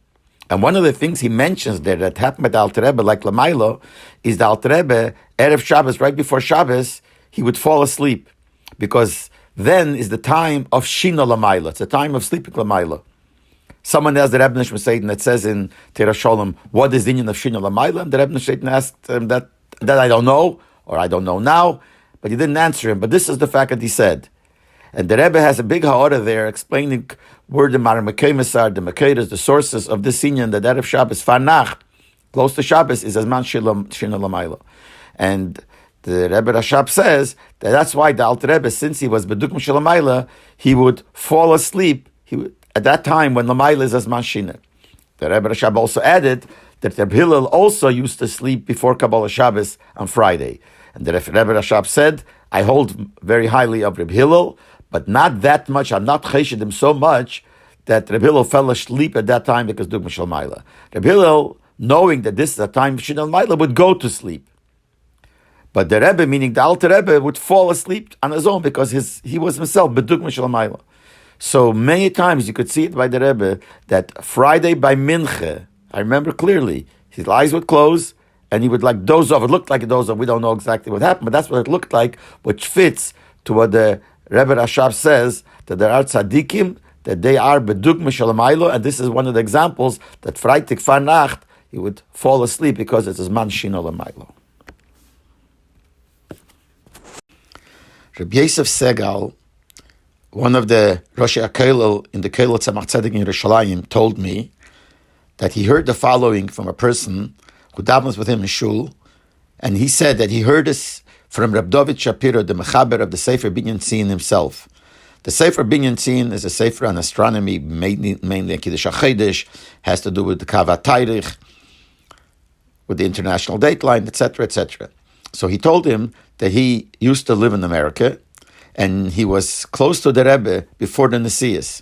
And one of the things he mentions there that happened with the Alter Rebbe, like Lamaylo, is the Alter Rebbe, Erev Shabbos, right before Shabbos, he would fall asleep. Because then is the time of Shina Lamaylo. It's the time of sleeping Lamaylo. Someone asked the Rebbe Nishma that says in Teira Sholem, what is the union of Shina Lamayla? And the Rebbe Nishma asked him that I don't know, or I don't know now, but he didn't answer him. But this is the fact that he said. And the Rebbe has a big ha'ara there explaining where the Maramekeimas are, the Makeidas, the sources of this union, that Erev Shabbos, Farnach, close to Shabbos, is Azman Shina Lamayla. And the Rebbe Rashab says that that's why the Alter Rebbe, since he was Beduk Lamayla, he would fall asleep at that time when Lamayla is Azman Shina. The Rebbe Rashab also added that Reb Hillel also used to sleep before Kabbalah Shabbos on Friday. And the Rebbe Rashab said, I hold very highly of Reb Hillel, but not that much. I'm not cheshid him so much that Reb Hillel fell asleep at that time because Duk Mishal Maila. Reb Hillel, knowing that this is a time Shinal Maila, would go to sleep. But the Rebbe, meaning the Alter Rebbe, would fall asleep on his own because he was himself Beduk Mishal Maila. So many times you could see it by the Rebbe that Friday by Mincha, I remember clearly, his eyes would close and he would like doze off. It looked like a doze off. We don't know exactly what happened, but that's what it looked like, which fits to what the Rebbe Rashab says, that there are tzaddikim, that they are beduk mishalamaylo, and this is one of the examples that Freitag Farnacht, he would fall asleep because it's his man shino lamaylo. Rabbi Yosef Segal, one of the Rosh HaKelel in the Kelel Tzemach Tzedek in Yerushalayim, told me that he heard the following from a person who davens with him in shul, and he said that he heard this from Rav Leibel Shapiro, the Mechaber of the Sefer Binyan Tzin himself. The Sefer Binyan Tzin is a Sefer on astronomy, mainly Kiddush HaChedesh, has to do with the Kavat Tairich, with the international dateline, etc., etc. So he told him that he used to live in America, and he was close to the Rebbe before the Nesias.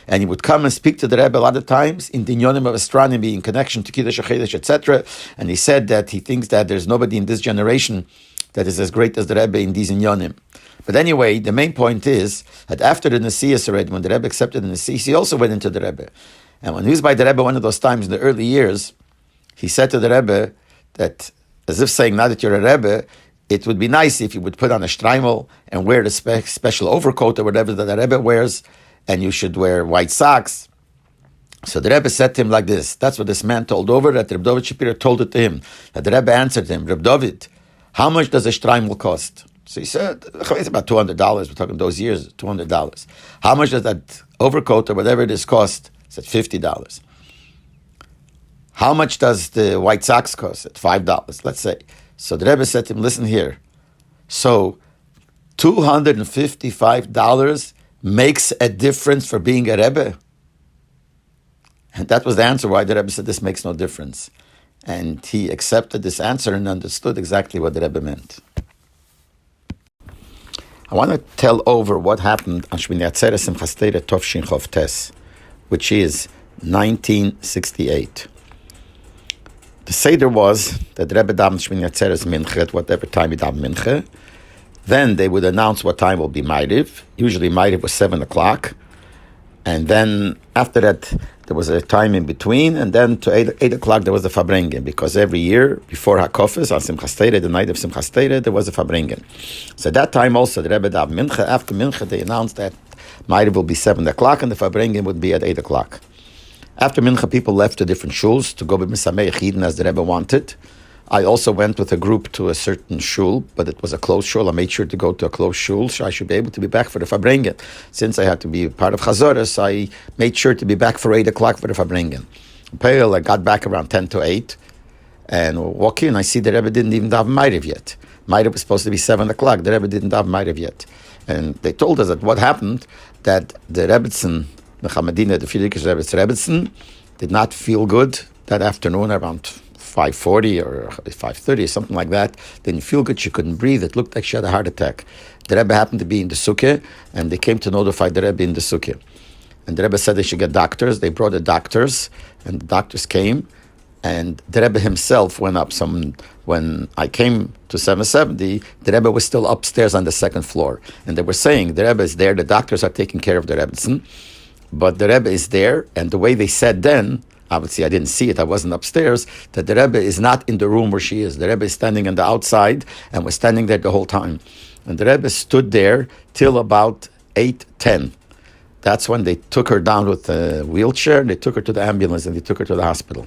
And he would come and speak to the Rebbe a lot of times in the inyonim of astronomy in connection to Kiddush HaChedesh, etc. And he said that he thinks that there's nobody in this generation that is as great as the Rebbe in these inyonim. But anyway, the main point is that after the Nesias already, when the Rebbe accepted the Nesias, he also went into the Rebbe. And when he was by the Rebbe one of those times in the early years, he said to the Rebbe that, as if saying, now that you're a Rebbe, it would be nice if you would put on a shtreimel and wear the special overcoat or whatever that the Rebbe wears, and you should wear white socks. So the Rebbe said to him like this. That's what this man told over, that Reb Leibel Shapiro told it to him. That the Rebbe answered him, Reb David, how much does a shtreimel cost? So he said, it's about $200. We're talking those years, $200. How much does that overcoat or whatever it is cost? He said, $50. How much does the white socks cost? At $5, let's say. So the Rebbe said to him, listen here. So $255 makes a difference for being a Rebbe? And that was the answer why the Rebbe said this makes no difference. And he accepted this answer and understood exactly what the Rebbe meant. I want to tell over what happened on Shmini Atzeres Simchas Torah Tov Shin Chof Tes, which is 1968. The Seder was that the Rebbe davened Shmini Atzeres Mincha at whatever time he davened Mincha. Then they would announce what time will be Ma'ariv. Usually Ma'ariv was 7 o'clock. And then after that, there was a time in between. And then to 8 o'clock, there was the Fabrengen. Because every year, before HaKofes, on Simchas Torah, the night of Simchas Torah, there was a Fabrengen. So at that time also, the Rebbe davened Mincha. After Mincha, they announced that Ma'ariv will be 7 o'clock and the Fabrengen would be at 8 o'clock. After Mincha, people left to different shuls to go be Misamei Chiden as the Rebbe wanted. I also went with a group to a certain shul, but it was a closed shul. I made sure to go to a closed shul, so I should be able to be back for the Fabrengen. Since I had to be part of Chazoros, I made sure to be back for 8 o'clock for the Fabrengen. I got back around 10 to 8, and walk in, I see the Rebbe didn't even daven Ma'ariv yet. Ma'ariv was supposed to be 7 o'clock. The Rebbe didn't daven Ma'ariv yet. And they told us that what happened, that the Rebbetzin, the Chamadina, the Friedrich Rebbetzin, did not feel good that afternoon around 5:40 or 5:30, something like that. Didn't feel good. She couldn't breathe. It looked like she had a heart attack. The Rebbe happened to be in the sukkah, and they came to notify the Rebbe in the sukkah. And the Rebbe said they should get doctors. They brought the doctors, and the doctors came, and the Rebbe himself went up. When I came to 770, the Rebbe was still upstairs on the second floor. And they were saying, the Rebbe is there, the doctors are taking care of the Rebbetzin, but the Rebbe is there, and the way they said then, obviously, I didn't see it. I wasn't upstairs. That the Rebbe is not in the room where she is. The Rebbe is standing on the outside and was standing there the whole time. And the Rebbe stood there till about 8:10. That's when they took her down with a wheelchair, and they took her to the ambulance, and they took her to the hospital.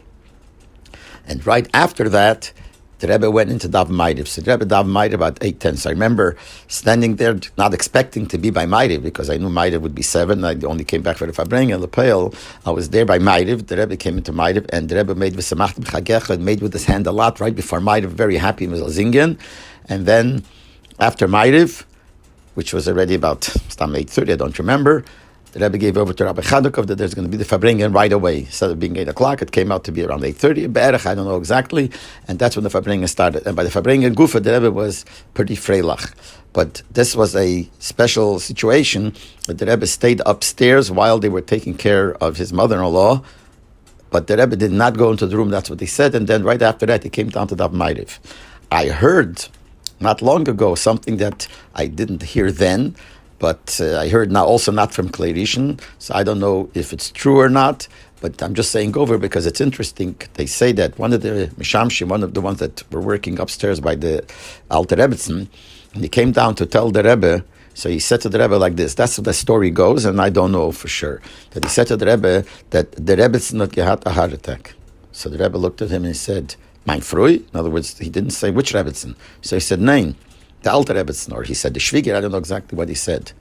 And right after that, the Rebbe went into Dav Ma'ariv. So the Rebbe Dav Ma'ariv about 8:10. So I remember standing there, not expecting to be by Ma'ariv, because I knew Ma'ariv would be 7. I only came back for the Fabrengen and the Pale. I was there by Ma'ariv. The Rebbe came into Ma'ariv, and the Rebbe made v'samachtem chagecha, made with his hand a lot right before Ma'ariv, very happy, and was zingen. And then after Ma'ariv, which was already about 8:30, I don't remember, the Rebbe gave over to Rabbi Chadukov that there's going to be the Fabrengen right away. Instead of being 8 o'clock, it came out to be around 8:30, Be'erech, I don't know exactly, and that's when the Fabrengen started. And by the Fabrengen Gufa, the Rebbe was pretty freilach. But this was a special situation that the Rebbe stayed upstairs while they were taking care of his mother-in-law, but the Rebbe did not go into the room, that's what he said, and then right after that, he came down to Dav Ma'ariv. I heard not long ago something that I didn't hear then, but I heard now also not from Klei Rishon, so I don't know if it's true or not, but I'm just saying over because it's interesting. They say that one of the Mishamshim, one of the ones that were working upstairs by the Alter Rebbetzin, and he came down to tell the Rebbe, so he said to the Rebbe like this, that's how the story goes, and I don't know for sure, that he said to the Rebbe that the Rebbetzin not had a heart attack. So the Rebbe looked at him and he said, Mein Frui? In other words, he didn't say which Rebbetzin. So he said, Nein. The Alter Rebbetzin, or he said the Shviger, I don't know exactly what he said.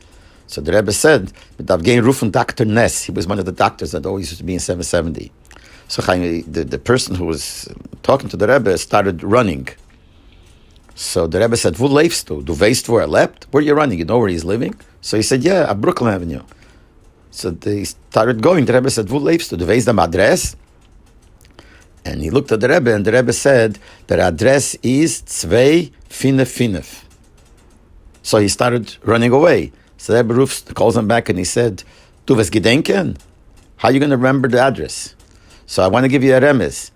So the Rebbe said, Dr. Ness, he was one of the doctors that always used to be in 770. So the person who was talking to the Rebbe started running. So the Rebbe said, Wo lebst du? Du weißt wo lebt? Where are you running? You know where he's living? So he said, yeah, at Brooklyn Avenue. So they started going. The Rebbe said, Wo lebst du? Du weißt am Adress? And he looked at the Rebbe, and the Rebbe said, the address is 255. So he started running away. So the Rebbe calls him back and he said, Du wirst gedenken? How are you going to remember the address? So I want to give you a remez.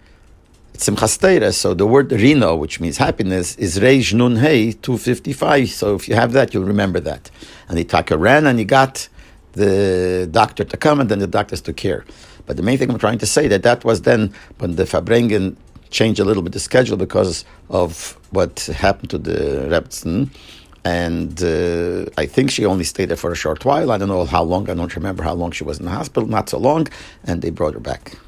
It's Simchas Torah, so the word Rino, which means happiness, is Reish Nun Hey 255. So if you have that, you'll remember that. And he ran and he got the doctor to come, and then the doctors took care. But the main thing I'm trying to say that was then when the Fabrengen changed a little bit the schedule because of what happened to the Rebbetzin. And I think she only stayed there for a short while. I don't know how long. I don't remember how long she was in the hospital. Not so long. And they brought her back.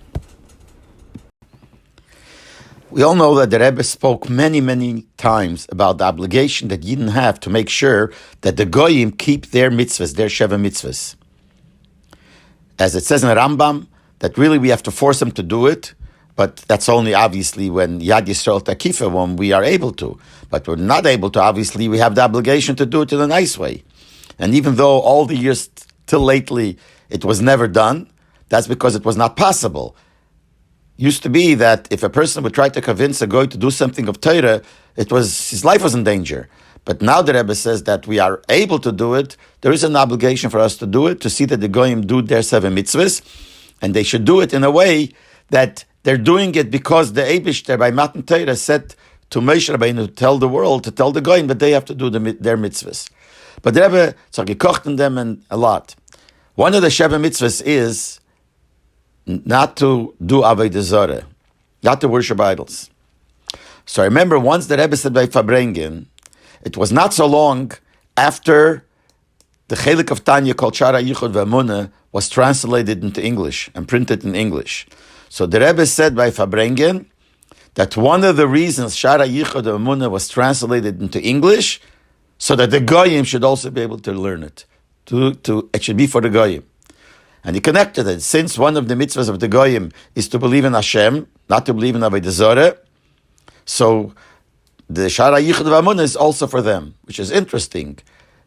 We all know that the Rebbe spoke many, many times about the obligation that Yidden have to make sure that the Goyim keep their mitzvahs, their Sheva mitzvahs. As it says in the Rambam, that really we have to force them to do it, but that's only obviously when Yad Yisrael Takifa, when we are able to. But we're not able to, obviously we have the obligation to do it in a nice way. And even though all the years till lately it was never done, that's because it was not possible. Used to be that if a person would try to convince a goy to do something of Torah, his life was in danger. But now the Rebbe says that we are able to do it. There is an obligation for us to do it, to see that the goyim do their 7 mitzvahs, and they should do it in a way that they're doing it because the Eibishter by Matan Torah said to Moshe Rabbeinu to tell the world, to tell the goyim that they have to do their mitzvahs. But the Rebbe gekocht in them and a lot. One of the Sheva mitzvahs is not to do Avodah Zarah, not to worship idols. So I remember once the Rebbe said by Fabrengen, it was not so long after the Chelik of Tanya called Shara Yichud V'Emunah was translated into English and printed in English. So the Rebbe said by Fabrengen that one of the reasons Shara Yichud V'Emunah was translated into English, so that the Goyim should also be able to learn it. It should be for the Goyim. And he connected it. Since one of the mitzvahs of the Goyim is to believe in Hashem, not to believe in Avodah Zarah, so the Shara Yichud V'Emunah is also for them, which is interesting,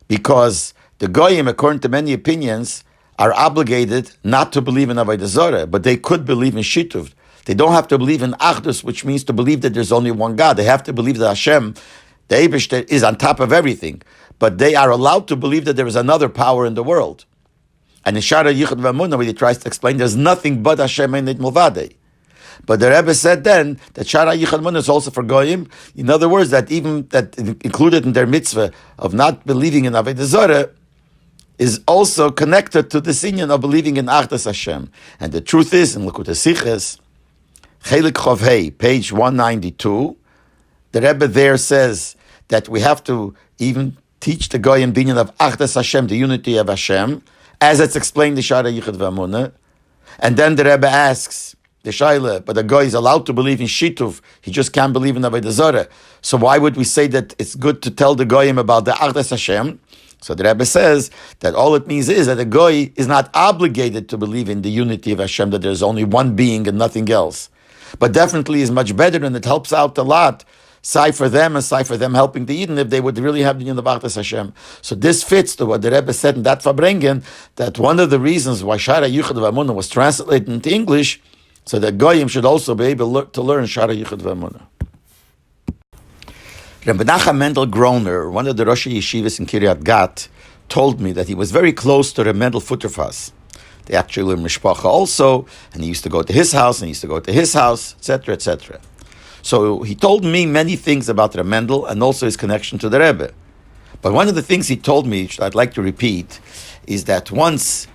because the Goyim, according to many opinions, are obligated not to believe in Avodah Zarah, but they could believe in Shituv. They don't have to believe in Achdus, which means to believe that there's only one God. They have to believe that Hashem, the Eibishter, is on top of everything. But they are allowed to believe that there is another power in the world. And in Shara Yichud V'Emunah, when he tries to explain, there's nothing but Hashem and Milvadei. But the Rebbe said then that Shara Yichud V'Emunah is also for Goyim. In other words, that even that included in their mitzvah of not believing in Avodah Zarah is also connected to the inyan of believing in Achdas Hashem. And the truth is, in Likutei Sichos, Chelik Chov Hey, page 192, the Rebbe there says that we have to even teach the Goyim the inyan of Achdas Hashem, the unity of Hashem, as it's explained in Shara Yichud V'Amunah. And then the Rebbe asks the Shaila, but the guy is allowed to believe in Shituv, he just can't believe in Avodah Zarah. So why would we say that it's good to tell the goyim about the Achdas Hashem? So the Rebbe says that all it means is that the goy is not obligated to believe in the unity of Hashem, that there's only one being and nothing else. But definitely is much better, and it helps out a lot, sai for them and sai for them helping the Eden, if they would really have the unity of Achdas Hashem. So this fits to what the Rebbe said in that Fabrengen, that one of the reasons why Shara Yichud V'Amunah was translated into English, so that goyim should also be able to learn Shara Yichud V'Amunah. Rebbe Nachum Mendel Groner, one of the Rosh Yeshivas in Kiryat Gat, told me that he was very close to Rebbe Mendel Futterfass. They actually were mishpacha also, and he used to go to his house, and he used to go to his house, etc., etc. So he told me many things about Rebbe Mendel and also his connection to the Rebbe. But one of the things he told me, which I'd like to repeat, is that once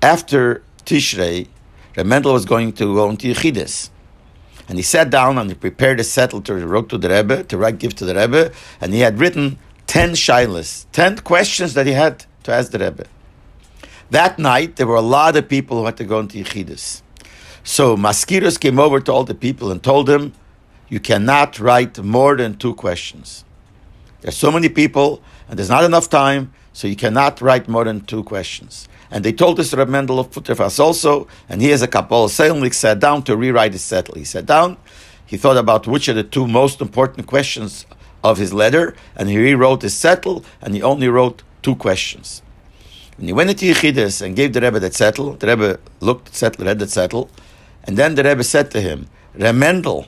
after Tishrei, Rebbe Mendel was going to go into Yechidus. And he sat down and he prepared a settle to wrote to the Rebbe, to write gift to the Rebbe, and he had written 10 shaylas, 10 questions that he had to ask the Rebbe. That night, there were a lot of people who had to go into Yechidus. So Maskiros came over to all the people and told them, you cannot write more than 2 questions. There's so many people, and there's not enough time, so you cannot write more than 2 questions. And they told this to Rebbe Mendel of Futterfass also, and he as a Kabbalah Seilnik sat down to rewrite his settle. He sat down, he thought about which are the 2 most important questions of his letter, and he rewrote his settle, and he only wrote 2 questions. When he went into Yechidus and gave the Rebbe that settle, the Rebbe looked at the settle, read that settle, and then the Rebbe said to him, Rebbe Mendel,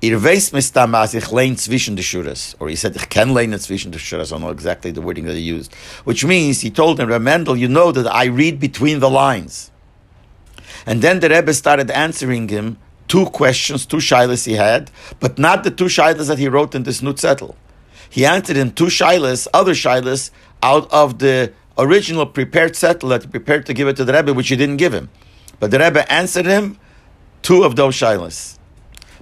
ihr weißt mistamaz ich lein zwischen the shuras, or he said ich can lein zwischen the shuras. I don't know exactly the wording that he used, which means he told him, Rebbe Mendel, you know that I read between the lines. And then the Rebbe started answering him 2 questions, 2 shaylas he had, but not the 2 shaylas that he wrote in this Nutzettel. He answered him 2 shaylas, other shaylas, out of the original prepared settle that he prepared to give it to the Rebbe, which he didn't give him. But the Rebbe answered him 2 of those shaylas.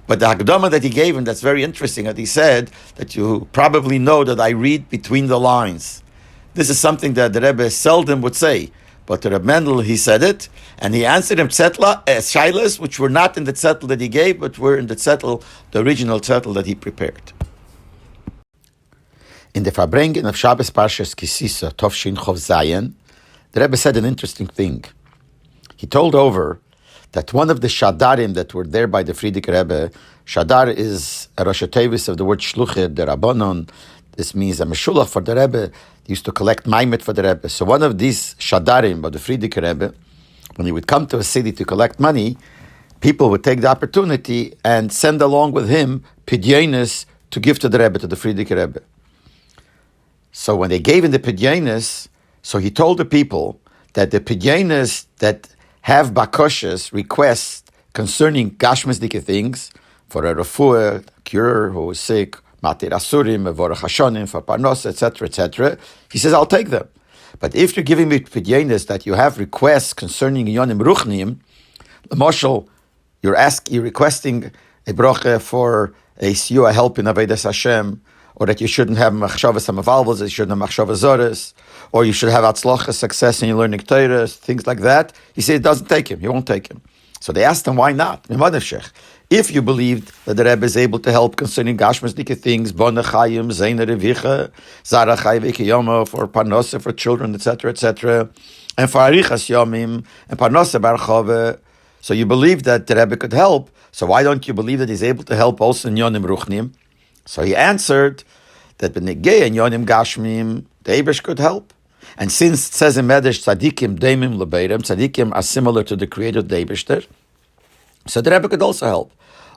But the Hakdama that he gave him, that's very interesting, that he said that you probably know that I read between the lines. This is something that the Rebbe seldom would say. But to Rebbe Mendel, he said it, and he answered him shaylas, which were not in the zettel that he gave, but were in the zettel, the original zettel that he prepared. In the Farbrengen of Shabbos Parshas Kisisa, Tovshin Chov Zayin, the Rebbe said an interesting thing. He told over that one of the Shadarim that were there by the Frierdiker Rebbe, Shadar is a Rosh Tevis of the word Shluchid, the Rabbanon. This means a Meshulach for the Rebbe. He used to collect Maimet for the Rebbe. So one of these Shadarim of the Frierdiker Rebbe, when he would come to a city to collect money, people would take the opportunity and send along with him Pidyanis to give to the Rebbe, to the Frierdiker Rebbe. So when they gave him the Pidyanis, so he told the people that the Pidyanis that have bakoshes, requests concerning gashmisdike things, for a refuah, cure who is sick, matir asurim, vorach hashonim, for parnos, etc., etc. He says, I'll take them. But if you're giving me pidyanis that you have requests concerning yonim ruchnim, the marshal, you're requesting a broche for a siyua help in Avodas Hashem, or that you shouldn't have machshavas hamavalvos, that you shouldn't have machshavas zoros, or you should have atzlocha, success in your learning Torah, things like that. He said it doesn't take him. He won't take him. So they asked him, why not? If you believed that the Rebbe is able to help concerning gashmisdike things, bona chayim, zeina revicha, zara chay v'kiyoma, for parnasa, for children, etc., etc., and for arichas yomim, and parnasa barchove, so you believe that the Rebbe could help, so why don't you believe that he's able to help also in yonim ruchnim? So he answered that b'negei and yonim gashmim, the Eibush could help. And since it says in Medrash, tzadikim deimim lebeirem, tzadikim are similar to the creator of the Eibishter, so the Rebbe could also help.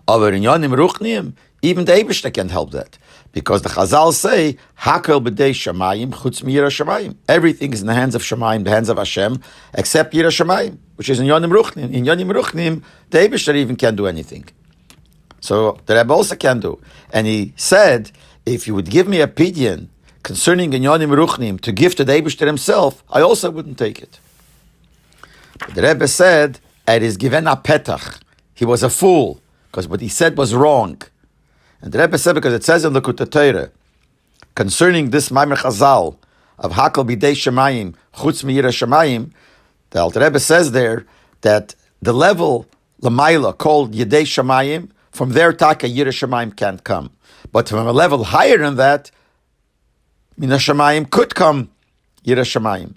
But in yonim ruchnim, even the Eibishter can't help that. Because the Chazal say, hakel b'dei shamayim chutz miyira shamayim. Everything is in the hands of Shamayim, the hands of Hashem, except yira shamayim, which is in yonim ruchnim. In yonim ruchnim, the Eibishter even can't do anything. So the Rebbe also can do. And he said, if you would give me a pidyon concerning Inyanim Ruchnim to give to the Eibishter himself, I also wouldn't take it. But the Rebbe said, it is given a petach. He was a fool, because what he said was wrong. And the Rebbe said, because it says in the Likutei Torah, concerning this Maimer Chazal, of Hakel Bidei Shemayim, Chutz Miyira Shemayim, The Alter Rebbe says there that the level Lamaila called Yedei Shamayim, from there Taka Yira Shamayim can't come. But from a level higher than that, Mina Shamayim could come Yira Shamayim.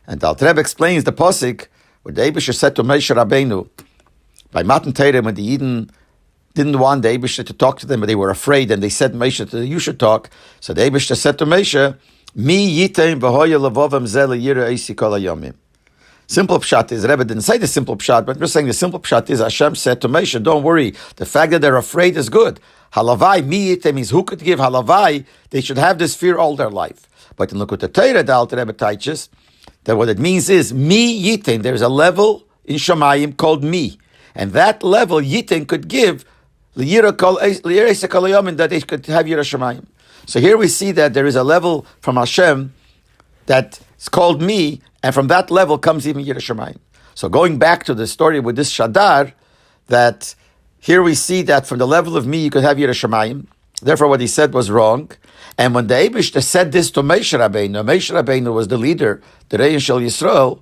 And the Alter Rebbe explains the Pasuk where the Eibusher said to Moshe Rabbeinu, by Matan Torah, when the Yidden didn't want the Eibusher to talk to them, but they were afraid, and they said, Moshe, you should talk. So the Eibusher said to Moshe, Mi yitain v'hoya levovim zeh leyira eisi kol hayomim. Simple pshat is, Rebbe didn't say the simple pshat, but we're saying the simple pshat is, Hashem said to Moshe, don't worry, the fact that they're afraid is good. Halavai, mi yitain means who could give halavai, they should have this fear all their life. But in Likutei Torah, the Alter Rebbe teaches that what it means is, mi yitain, there's a level in Shamayim called mi. And that level, yitain could give leyira eisi kol hayomim, that they could have yira Shamayim. So here we see that there is a level from Hashem that is called me, and from that level comes even Yira Shamayim. So going back to the story with this Shadar, that here we see that from the level of me you could have Yira Shamayim. Therefore what he said was wrong. And when the Eibishter said this to Moshe Rabbeinu was the leader, the Re'in Shel Yisrael,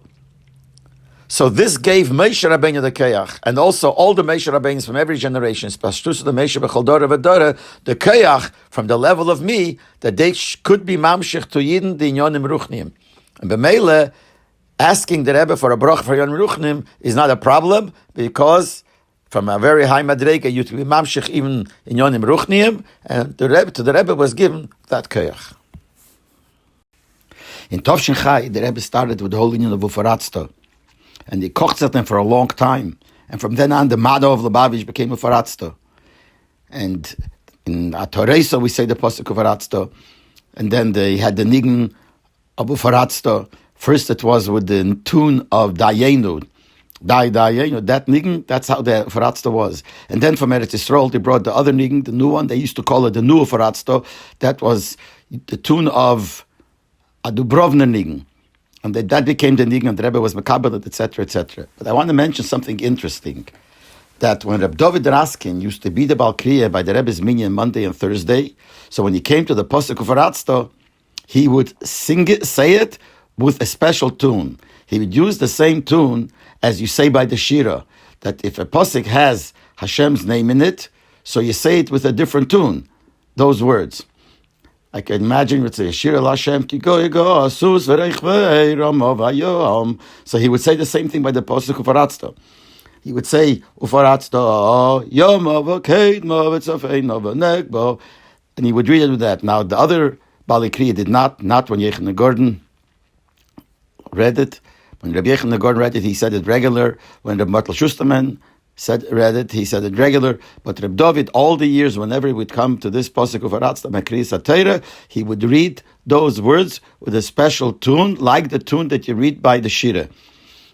so this gave Moshe Rabbeinu the Keyach, and also all the Moshe Rabbeinos from every generation, Pashtus the Moshe B'chol Dora V'Dora, the Keyach from the level of me, that they could be mamshich to Yidden the Inyonim Ruchnim. And B'meile, asking the Rebbe for a brach for Inyonim Ruchnim is not a problem, because from a very high madrega you could be mamshich even Inyonim Ruchnim, and the Rebbe was given that Keyach. In Tovshin Chai, the Rebbe started with the whole union of Ufaratzta. And he kocht them for a long time. And from then on, the motto of Lubavitch became Ufaratzta. And in Atoresa, we say the Pasuk Ufaratzta. And then they had the Nigen of Ufaratzta. First it was with the tune of Dayenu. Dayenu, that Nigen, that's how the Ufaratzta was. And then from Eretz Yisrael, they brought the other Nigen, the new one. They used to call it the new Ufaratzta. That was the tune of Adubrovna Nigen. And that became the Nigen, and the Rebbe was Mekabelet, etc., etc. But I want to mention something interesting, that when Reb David Raskin used to be the Bal Kriya by the Rebbe's minyan Monday and Thursday, so when he came to the Pasuk Ufaratzta, he would say it with a special tune. He would use the same tune as you say by the Shira, that if a Pasuk has Hashem's name in it, so you say it with a different tune, those words. I can imagine with the Shira Lashem Ki Go Asus V'Reichvei Ramov Hayom. So he would say the same thing by the Pasuk Ufaratzta. He would say Ufaratzta Yom Avoked Movetzafei Novanegbo, and he would read it with that. Now the other Bali Kriya did not when Yechon Gordon read it. When Rabbi Yechon Gordon read it, he said it regular. When Rabbi Martel Schusterman read it, he said it regular. But Reb David, all the years, whenever he would come to this Pasuk of Aratzta Mekriyas HaTorah, he would read those words with a special tune, like the tune that you read by the Shira.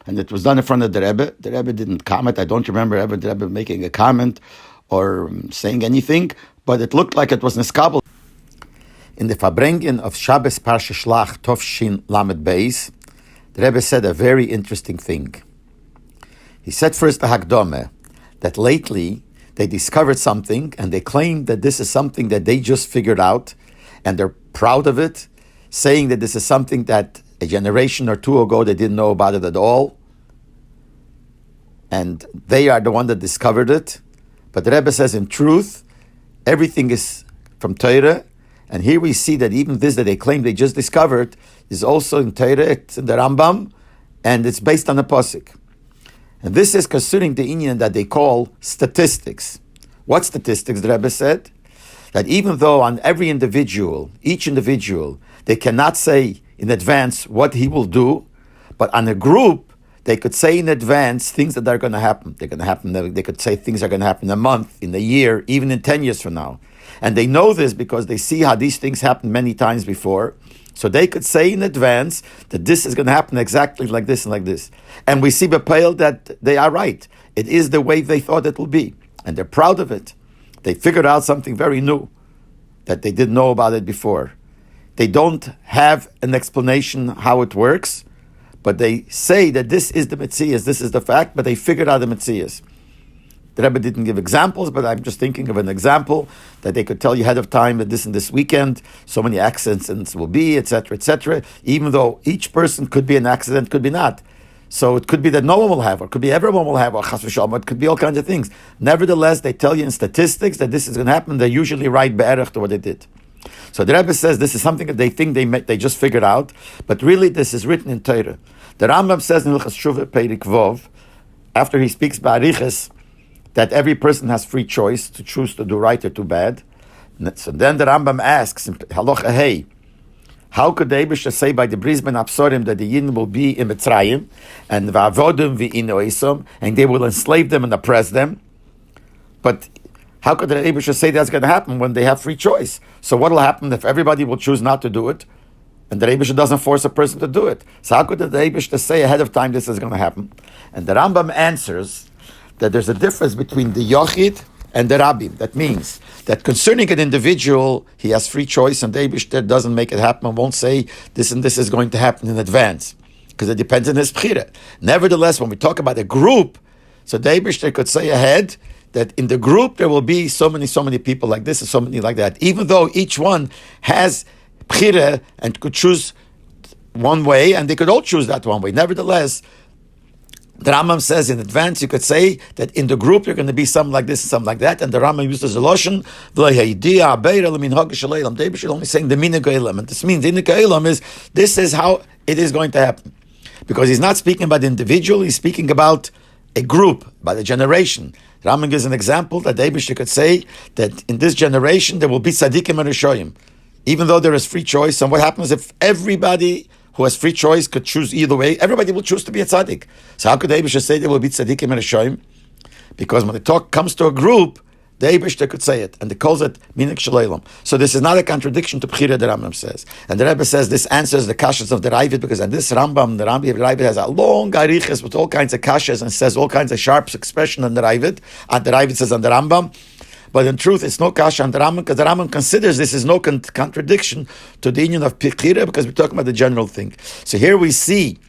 And it was done in front of the Rebbe. The Rebbe didn't comment. I don't remember ever the Rebbe making a comment or saying anything, but it looked like it was Neskabel. In the Farbrengen of Shabbos Parsha Shlach Tov Shin Lamed Beis, the Rebbe said a very interesting thing. He said first the Hakdome, that lately they discovered something and they claimed that this is something that they just figured out and they're proud of it, saying that this is something that a generation or two ago they didn't know about it at all. And they are the one that discovered it. But the Rebbe says in truth, everything is from Torah. And here we see that even this that they claim they just discovered is also in Torah, it's in the Rambam, and it's based on the Pasuk. And this is concerning the Inyan that they call statistics. What statistics, the Rebbe said? That even though on every individual, each individual, they cannot say in advance what he will do, but on a group, they could say in advance things that are going to happen. They're going to happen. They could say things are going to happen in a month, in a year, even in 10 years from now. And they know this because they see how these things happened many times before. So they could say in advance that this is going to happen exactly like this and like this. And we see B'Peil that they are right. It is the way they thought it will be. And they're proud of it. They figured out something very new that they didn't know about it before. They don't have an explanation how it works, but they say that this is the Metzias, this is the fact, but they figured out the Metzias. The Rebbe didn't give examples, but I'm just thinking of an example that they could tell you ahead of time that this and this weekend, so many accidents will be, etc., etc., even though each person could be an accident, could be not. So it could be that no one will have, or it could be everyone will have, or chas v'shalom, it could be all kinds of things. Nevertheless, they tell you in statistics that this is going to happen. They usually write be'erech to what they did. So the Rebbe says this is something that they think they just figured out, but really this is written in Torah. The Rambam says in Hilchas Shuvah Perik Vov, after he speaks ba'arichas, that every person has free choice to choose to do right or do bad. So then the Rambam asks in Halacha Hey, how could the Eibusha say by the Brisbane Absorim that the Yidden will be in Mitzrayim and va'avodim v'inoisom, and they will enslave them and oppress them? But how could the Eibusha say that's going to happen when they have free choice? So what will happen if everybody will choose not to do it, and the Rebbe doesn't force a person to do it? So how could the Rebbe say ahead of time this is going to happen? And the Rambam answers that there's a difference between the Yochid and the Rabbim. That means that concerning an individual, he has free choice, and the Rebbe doesn't make it happen and won't say this and this is going to happen in advance, because it depends on his bchira. Nevertheless, when we talk about a group, so the Rebbe could say ahead that in the group there will be so many people like this and so many like that, even though each one has bchira and could choose one way, and they could all choose that one way. Nevertheless, the Rambam says in advance, you could say that in the group you're going to be some like this and some like that, and the Rambam uses a lotion, David should only saying the minhag ha'olam, and this means the minhag ha'olam is this is how it is going to happen, because he's not speaking about the individual, he's speaking about a group, by the generation. Rambam gives an example that David could say that in this generation there will be tzaddikim and rishoyim, even though there is free choice. And what happens if everybody who has free choice could choose either way? Everybody will choose to be a tzaddik. So how could the Eibishter say there will be tzaddikim and rishoyim? Because when the talk comes to a group, the Eibishter could say it, and they calls it minhag shel. So this is not a contradiction to Bechira, the Rambam says. And the Rebbe says this answers the kashas of the Ravid, because in this Rambam, the Ravid has a long arichas with all kinds of kashas and says all kinds of sharp expression on the Ravid, and the Ravid says on the Rambam. But in truth, it's no kasha on the Rambam, because the Rambam considers this is no contradiction to the union of Bechira, because we're talking about the general thing. So here we see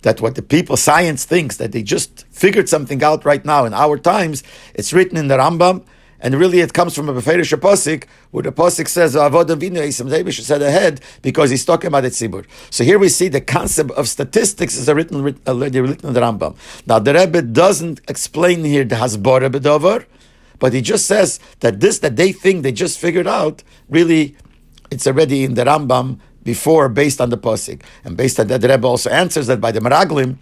that what the people, science thinks, that they just figured something out right now in our times, it's written in the Rambam, and really it comes from a Beferish Pasik, where the Pasik says, Avodah v'inoisim, David said ahead, because he's talking about the Tzibur. So here we see the concept of statistics is already written in the Rambam. Now the Rebbe doesn't explain here the Hasbara B'dover, but he just says that this that they think they just figured out, really, it's already in the Rambam before, based on the Pasik. And based on that, the Rebbe also answers that by the Meraglim,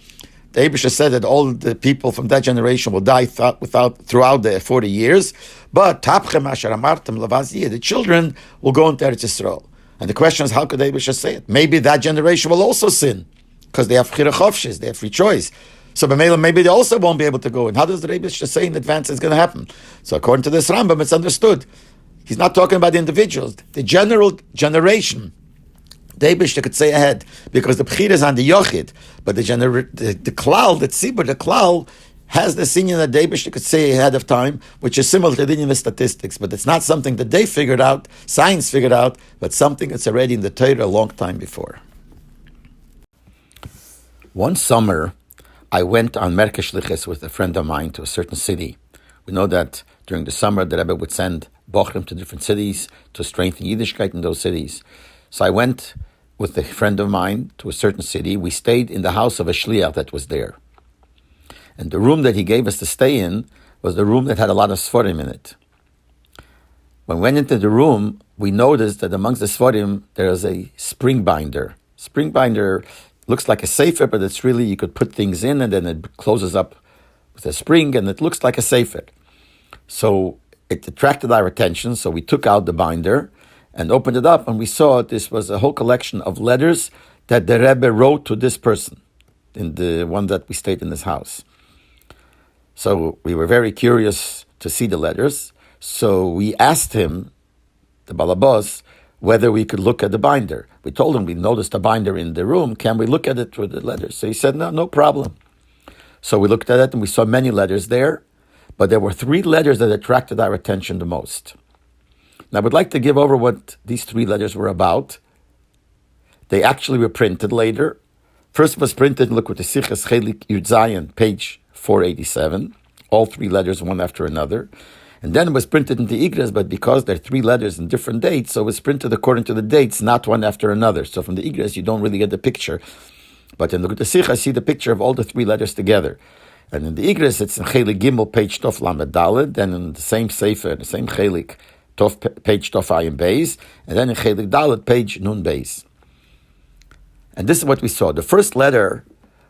the Eibusha said that all the people from that generation will die throughout the 40 years, but the children will go into Eretz Yisrael. And the question is, how could the Eibusha say it? Maybe that generation will also sin, because they have bchira chofshis, they have free choice. So maybe they also won't be able to go. And how does the Eibusha say in advance it's going to happen? So according to this Rambam, it's understood. He's not talking about the individuals. The general generation, the Eibusha could say ahead, because the bchira is on the yochid, but the klal, the tzibur, the klal has the senior that the Eibusha could say ahead of time, which is similar to the union of statistics, but it's not something that they figured out, science figured out, but something that's already in the Torah a long time before. One summer, I went on Merkei Shlichus with a friend of mine to a certain city. We know that during the summer, the Rebbe would send bochrim to different cities to strengthen Yiddishkeit in those cities. So I went with a friend of mine to a certain city. We stayed in the house of a shliach that was there. And the room that he gave us to stay in was the room that had a lot of Sforim in it. When we went into the room, we noticed that amongst the Sforim, there is a spring binder. Spring binder looks like a sefer, but it's really, you could put things in and then it closes up with a spring and it looks like a sefer. So it attracted our attention, so we took out the binder and opened it up, and we saw this was a whole collection of letters that the Rebbe wrote to this person, in the one that we stayed in his house. So we were very curious to see the letters, so we asked him, the balabos, whether we could look at the binder. We told him we noticed a binder in the room, can we look at it with the letters? So he said, no problem. So we looked at it and we saw many letters there, but there were 3 letters that attracted our attention the most. Now, I would like to give over what these 3 letters were about. They actually were printed later. First was printed, look, with the Sichas Chelik Yud Zayin, page 487. All 3 letters, one after another. And then it was printed into Igros, but because there are 3 letters in different dates, so it was printed according to the dates, not one after another. So from the Igros, you don't really get the picture But in the Sikh, I see the picture of all the three letters together. And in the Igris, it's in Chelik Gimel, page Tof Lamed Daled, then in the same Sefer, the same Chelik, page Tof Ayin Beis, and then in Chelik Daled, page Nun Beis. And this is what we saw. The first letter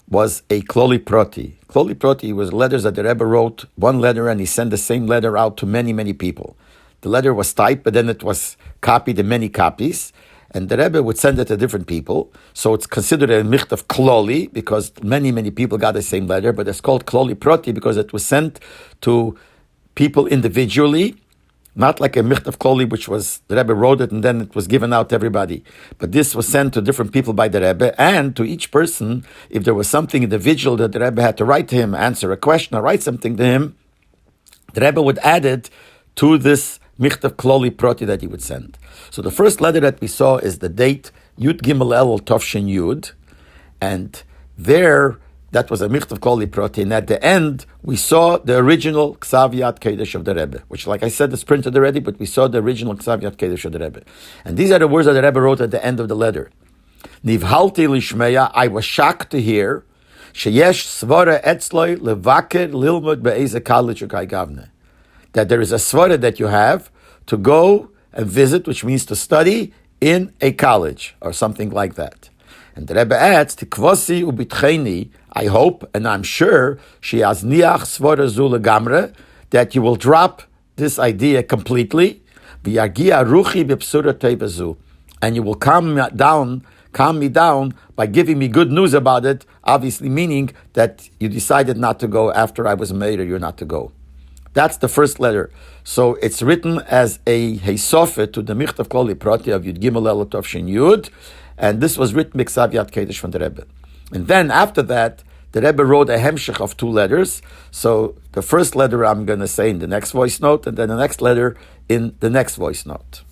was a Kloli Proti. Kloli Proti was letters that the Rebbe wrote, one letter, and he sent the same letter out to many, many people. The letter was typed, but then it was copied in many copies, and the Rebbe would send it to different people. So it's considered a michtav kloli, because many, many people got the same letter, but it's called kloli proti because it was sent to people individually, not like a michtav kloli, which was, the Rebbe wrote it and then it was given out to everybody. But this was sent to different people by the Rebbe, and to each person, if there was something individual that the Rebbe had to write to him, answer a question or write something to him, the Rebbe would add it to this michtav kloli proti that he would send. So the first letter that we saw is the date Yud Gimel Elul Tovshin Yud, and there that was a michtav kloli proti. And at the end we saw the original Ksav Kedesh of the Rebbe, which, like I said, is printed already, but we saw the original Ksav Kedesh of the Rebbe. And these are the words that the Rebbe wrote at the end of the letter. Nivhalti lishmeya, I was shocked to hear sheyesh svara etzloi levaker lilmud be'eze college ukai gavne, that there is a svara that you have to go and visit, which means to study in a college or something like that. And the Rebbe adds, Tikvosi ubitcheni, I hope and I'm sure, she has niach svara zu legamre, that you will drop this idea completely, v'yagia ruchi b'psura tevazu, and you will calm me down by giving me good news about it, obviously meaning that you decided not to go after I was made, or you're not to go. That's the first letter. So it's written as a heisofet to the Michtav Kloli Proti of Yud Gimel Elul Tovshin Yud, and this was written B'Ksav Yad Kedesh from the Rebbe. And then after that, the Rebbe wrote a hemshech of two letters. So the first letter I'm going to say in the next voice note, and then the next letter in the next voice note.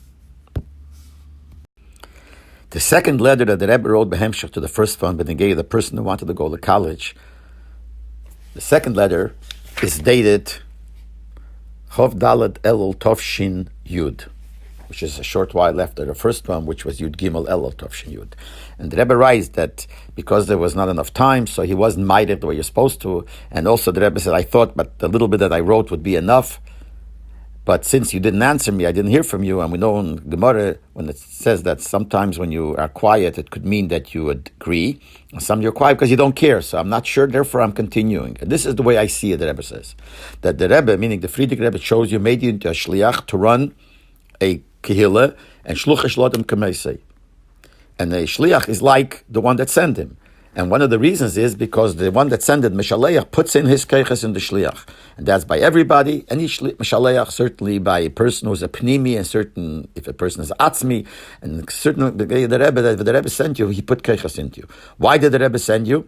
The second letter that the Rebbe wrote behemshech to the first one, Benegay, the person who wanted to go to college, the second letter is dated Chov Dalet Elul Tovshin Yud, which is a short while after the first one, which was Yud Gimel Elul Tovshin Yud. And the Rebbe writes that because there was not enough time, so he wasn't minded the way you're supposed to. And also the Rebbe said, I thought, but the little bit that I wrote would be enough. But since you didn't answer me, I didn't hear from you. And we know in Gemara, when it says that sometimes when you are quiet, it could mean that you agree. And some you're quiet because you don't care. So I'm not sure, therefore I'm continuing. And this is the way I see it, the Rebbe says. That the Rebbe, meaning the Friedrich Rebbe, chose you, made you into a shliach to run a kehillah, and shluch shlotim kamesei. And the shliach is like the one that sent him. And one of the reasons is because the one that sent it, Mishaleach, puts in his keiches in the shliach. And that's by everybody. Any Mishaleach, certainly by a person who's a pnimi, and certain, if a person is atzmi, and certainly the Rebbe sent you, he put keiches into you. Why did the Rebbe send you?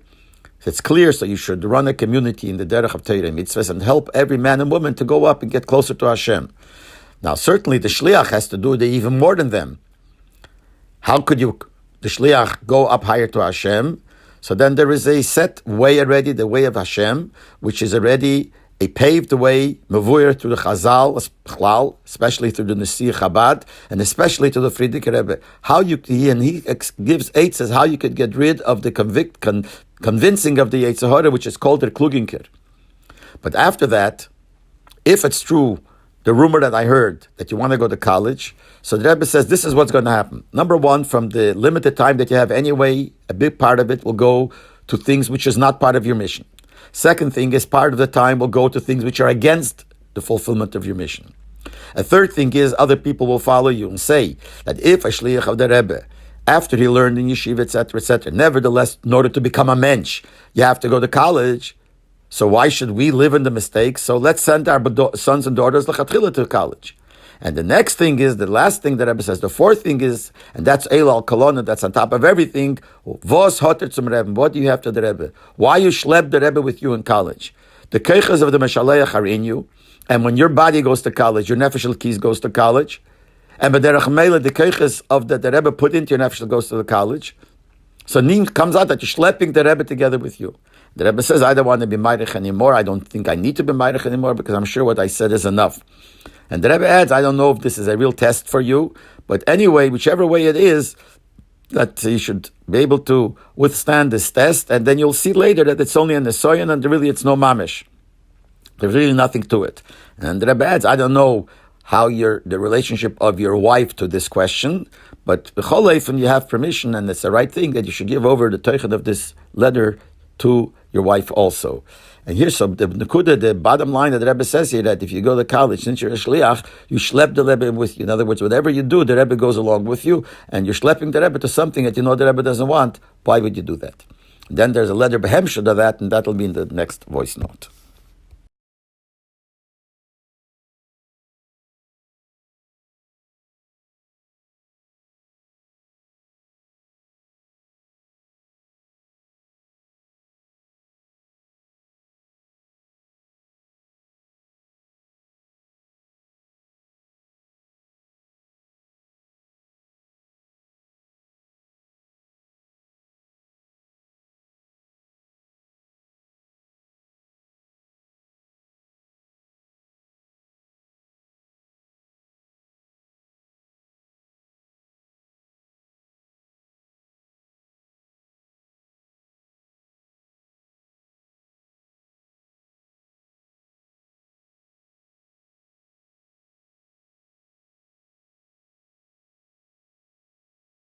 It's clear, so you should run a community in the derech of Torah mitzvahs and help every man and woman to go up and get closer to Hashem. Now, certainly the shliach has to do even more than them. How could the shliach go up higher to Hashem? So then there is a set way already, the way of Hashem, which is already a paved way, mevuyer through the Chazal, especially through the Nasi Chabad, and especially to the Friedrich Rebbe. He gives eight, says how you could get rid of the convincing of the Yetzer Hara, which is called the Kluginker. But after that, if it's true, the rumor that I heard that you want to go to college, so the Rebbe says this is what's going to happen. Number one, from the limited time that you have anyway, a big part of it will go to things which is not part of your mission. Second thing is part of the time will go to things which are against the fulfillment of your mission. A third thing is other people will follow you and say that if a shliach of the Rebbe, after he learned in yeshiva, etc., nevertheless, in order to become a mensch, you have to go to college. So why should we live in the mistakes? So let's send our sons and daughters lechatchila to college. And the next thing is, the last thing that Rebbe says, the fourth thing is, and that's Eil Kolona, that's on top of everything, Vos Hoter zum Rebbe, what do you have to the Rebbe? Why you schlep the Rebbe with you in college? The keiches of the Meshaleach are in you, and when your body goes to college, your nefesh keys goes to college, and b'derech meila, the keiches of the Rebbe put into your nefesh goes to the college. So Nin comes out that you're schlepping the Rebbe together with you. The Rebbe says, I don't want to be Meirich anymore, I don't think I need to be Meirich anymore, because I'm sure what I said is enough. And the Rebbe adds, I don't know if this is a real test for you, but anyway, whichever way it is, that you should be able to withstand this test, and then you'll see later that it's only a nesoyan and really it's no mamish. There's really nothing to it. And the Rebbe adds, I don't know how the relationship of your wife to this question, but when you have permission and it's the right thing, that you should give over the teichen of this letter to your wife also. And here's so the bottom line that the Rebbe says here, that if you go to college, since you're a shliach, you schlep the Rebbe with you. In other words, whatever you do, the Rebbe goes along with you, and you're schlepping the Rebbe to something that you know the Rebbe doesn't want. Why would you do that? Then there's a letter behemshad of that, and that'll be in the next voice note.